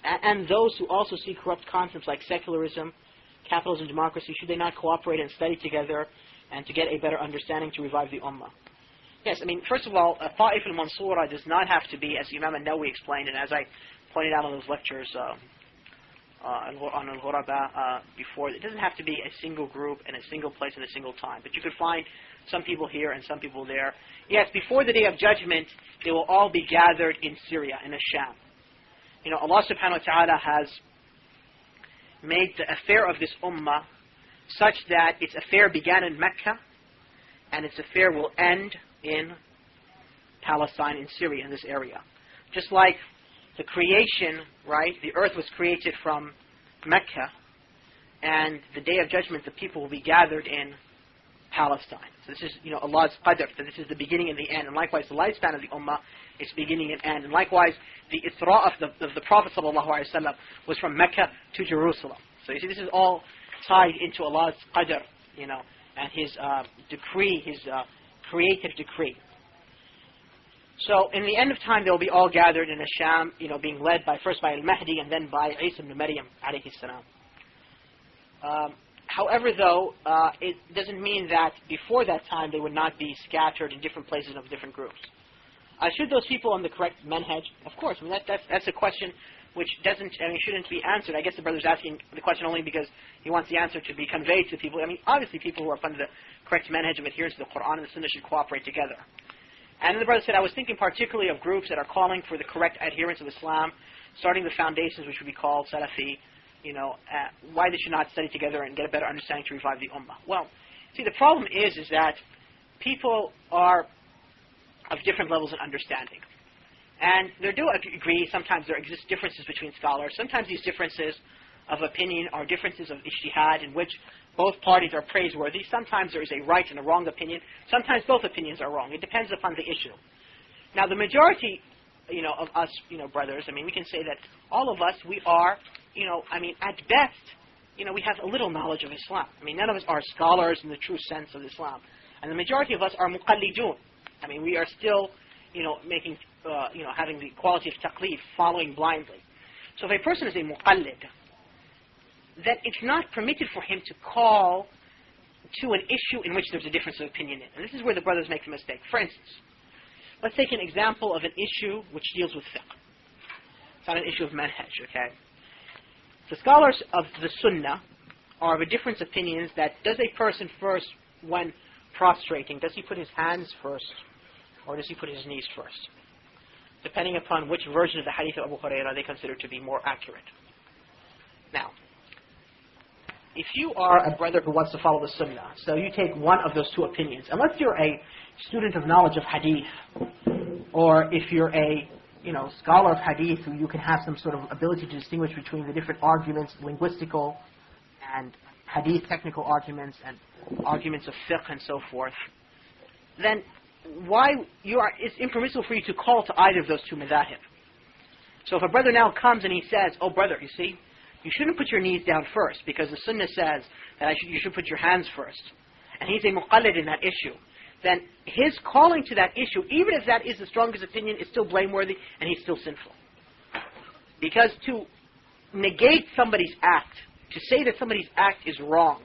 Speaker 1: and those who also see corrupt concepts like secularism, capitalism, democracy, should they not cooperate and study together and to get a better understanding to revive the Ummah? Yes, I mean, first of all, Ta'if al-Mansura does not have to be, as Imam al-Nawawi explained, and as I pointed out on those lectures on al-Ghuraba before, it doesn't have to be a single group in a single place at a single time. But you could find some people here and some people there. Yes, before the Day of Judgment, they will all be gathered in Syria, in Asham. Allah subhanahu wa ta'ala has made the affair of this ummah such that its affair began in Mecca and its affair will end in Palestine, in Syria, in this area. Just like the creation, right? The earth was created from Mecca, and the Day of Judgment, the people will be gathered in Palestine. So this is, Allah's qadr, that this is the beginning and the end. And likewise, the lifespan of the ummah is beginning and end. And likewise, the Isra of the Prophet ﷺ was from Mecca to Jerusalem. So you see, this is all tied into Allah's qadr, and His decree, His creative decree. So in the end of time, they will be all gathered in Asham, being led first by Al-Mahdi and then by Isa ibn Maryam, alayhi salam. However, though, it doesn't mean that before that time they would not be scattered in different places of different groups. Should those people on the correct manhaj? Of course, I mean, that's a question which shouldn't be answered. I guess the brother's asking the question only because he wants the answer to be conveyed to people. I mean, obviously people who are upon the correct manhaj of adherence to the Qur'an and the Sunnah should cooperate together. And then the brother said, I was thinking particularly of groups that are calling for the correct adherence of Islam, starting the foundations which would be called Salafi, why they should not study together and get a better understanding to revive the Ummah. Well, see, the problem is that people are of different levels of understanding. And there do agree, sometimes there exist differences between scholars. Sometimes these differences of opinion are differences of ijtihad in which both parties are praiseworthy. Sometimes there is a right and a wrong opinion. Sometimes both opinions are wrong. It depends upon the issue. Now, the majority, of us, brothers, we can say that all of us, we are, at best, we have a little knowledge of Islam. None of us are scholars in the true sense of Islam. And the majority of us are muqallidun. We are still, making, having the quality of taqlid, following blindly. So if a person is a muqallid, then it's not permitted for him to call to an issue in which there's a difference of opinion in. And this is where the brothers make the mistake. For instance, let's take an example of an issue which deals with fiqh. It's not an issue of manhaj, okay? The scholars of the Sunnah are of a difference of opinions that does a person first, when prostrating, does he put his hands first or does he put his knees first? Depending upon which version of the hadith of Abu Hurairah they consider to be more accurate. Now, if you are a brother who wants to follow the Sunnah, so you take one of those two opinions, unless you're a student of knowledge of hadith, or if you're a scholar of hadith who you can have some sort of ability to distinguish between the different arguments, linguistical and hadith technical arguments and arguments of fiqh and so forth, then it's impermissible for you to call to either of those two madhahib. So if a brother now comes and he says, oh brother, you see, you shouldn't put your knees down first because the sunnah says that you should put your hands first, and he's a muqallid in that issue, then his calling to that issue, even if that is the strongest opinion, is still blameworthy and he's still sinful. Because to negate somebody's act, to say that somebody's act is wrong,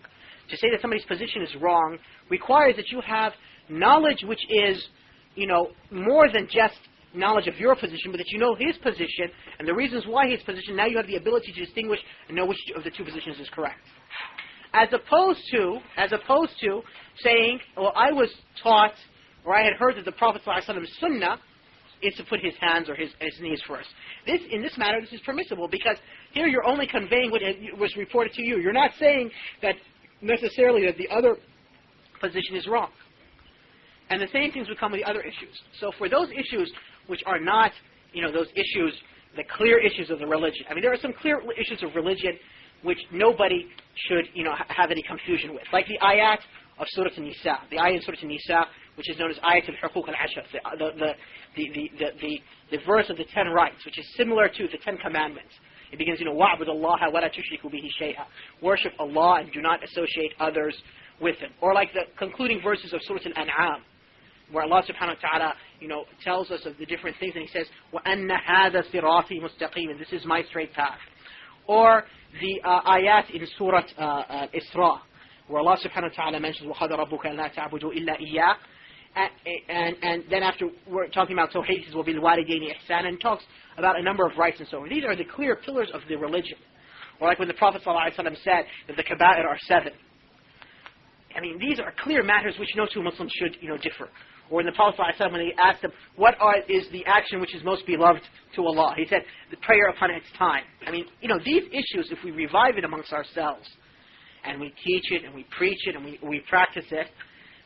Speaker 1: to say that somebody's position is wrong, requires that you have knowledge which is, more than just knowledge of your position, but that you know his position and the reasons why his position. Now you have the ability to distinguish and know which of the two positions is correct. As opposed to saying, well, I was taught, or I had heard that the Prophet ﷺ's sunnah is to put his hands or his knees first. In this matter, this is permissible because here you're only conveying what was reported to you. You're not saying that necessarily that the other position is wrong. And the same things would come with the other issues. So for those issues which are not, those issues, the clear issues of the religion. I mean, there are some clear issues of religion which nobody should, have any confusion with. Like the ayat of Surah An-Nisa. The ayat in Surah An-Nisa, which is known as ayat al-Huquq al-Ashar. The verse of the 10 rights, which is similar to the 10 commandments. It begins, وَعْبُدُ اللَّهَ وَلَا تُشْرِكُوا بِهِ شَيْئًا. Worship Allah and do not associate others with Him. Or like the concluding verses of Surah Al-An'am, where Allah subhanahu wa ta'ala, tells us of the different things, and He says, وَأَنَّ هَذَا صِرَاطِي مُسْتَقِيمًا. This is my straight path. Or the ayat in Surah Isra, where Allah subhanahu wa ta'ala mentions, وَقَدَ رَبُّكَ أَلَّا تَعْبُدُوا إِلَّا إِيَّاهُ. And then after we're talking about Tawheed, he says, وَبِالْوَالِدَيْنِ إِحْسَانًا, and talks about a number of rights and so on. These are the clear pillars of the religion. Or like when the Prophet ﷺ said that the kaba'ir are 7. I mean, these are clear matters which no two Muslims should, differ. Or when the Prophet ﷺ, when he asked them, is the action which is most beloved to Allah? He said, the prayer upon its time. I mean, these issues, if we revive it amongst ourselves, and we teach it, and we preach it, and we practice it,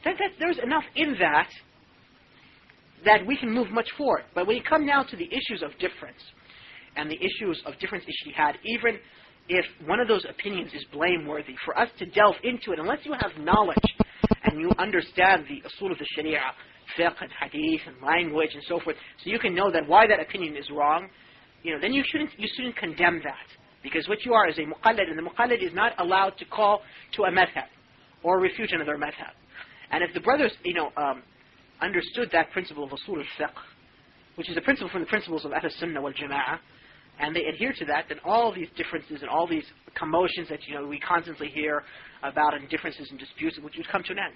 Speaker 1: then there's enough in that we can move much forward. But when you come now to the issues of difference, and the issues of difference ijtihad, even if one of those opinions is blameworthy, for us to delve into it, unless you have knowledge, and you understand the usul of the sharia, fiqh and hadith and language and so forth, so you can know that why that opinion is wrong, then you shouldn't condemn that. Because what you are is a muqallid, and the muqallid is not allowed to call to a madhab, or refute another madhab. And if the brothers, understood that principle of usul al-fiqh, which is a principle from the principles of Ahl-Sunnah wal Jama'ah, and they adhere to that, then all these differences and all these commotions that we constantly hear about, and differences and disputes, which would come to an end.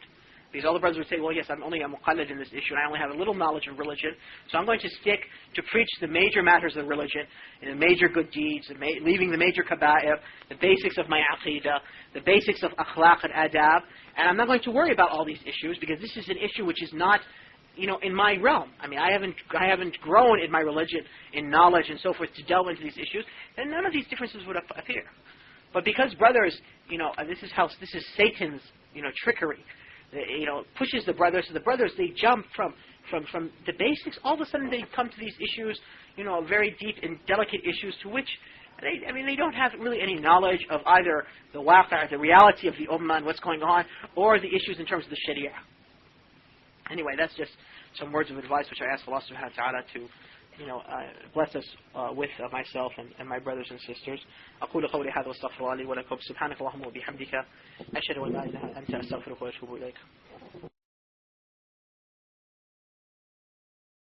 Speaker 1: Because all the brothers would say, well, yes, I'm only a muqallid in this issue, and I only have a little knowledge of religion, so I'm going to stick to preach the major matters of religion, and the major good deeds, leaving the major kaba'ir, the basics of my aqidah, the basics of akhlaq and adab, and I'm not going to worry about all these issues, because this is an issue which is not, in my realm. I mean, I haven't grown in my religion, in knowledge and so forth, to delve into these issues, then none of these differences would appear. But because brothers, this is Satan's, trickery, pushes the brothers. So the brothers, they jump from the basics. All of a sudden, they come to these issues, very deep and delicate issues to which they don't have really any knowledge of either the waqi', the reality of the ummah and what's going on, or the issues in terms of the sharia. Anyway, that's just some words of advice which I ask Allah subhanahu wa ta'ala to bless us with myself and my brothers and sisters. أقول قولي هذا واستغفر الله لي ولكم سبحانك اللهم وبحمدك أشهد أن لا إله إلا أنت أستغفرك وأتوب إليك.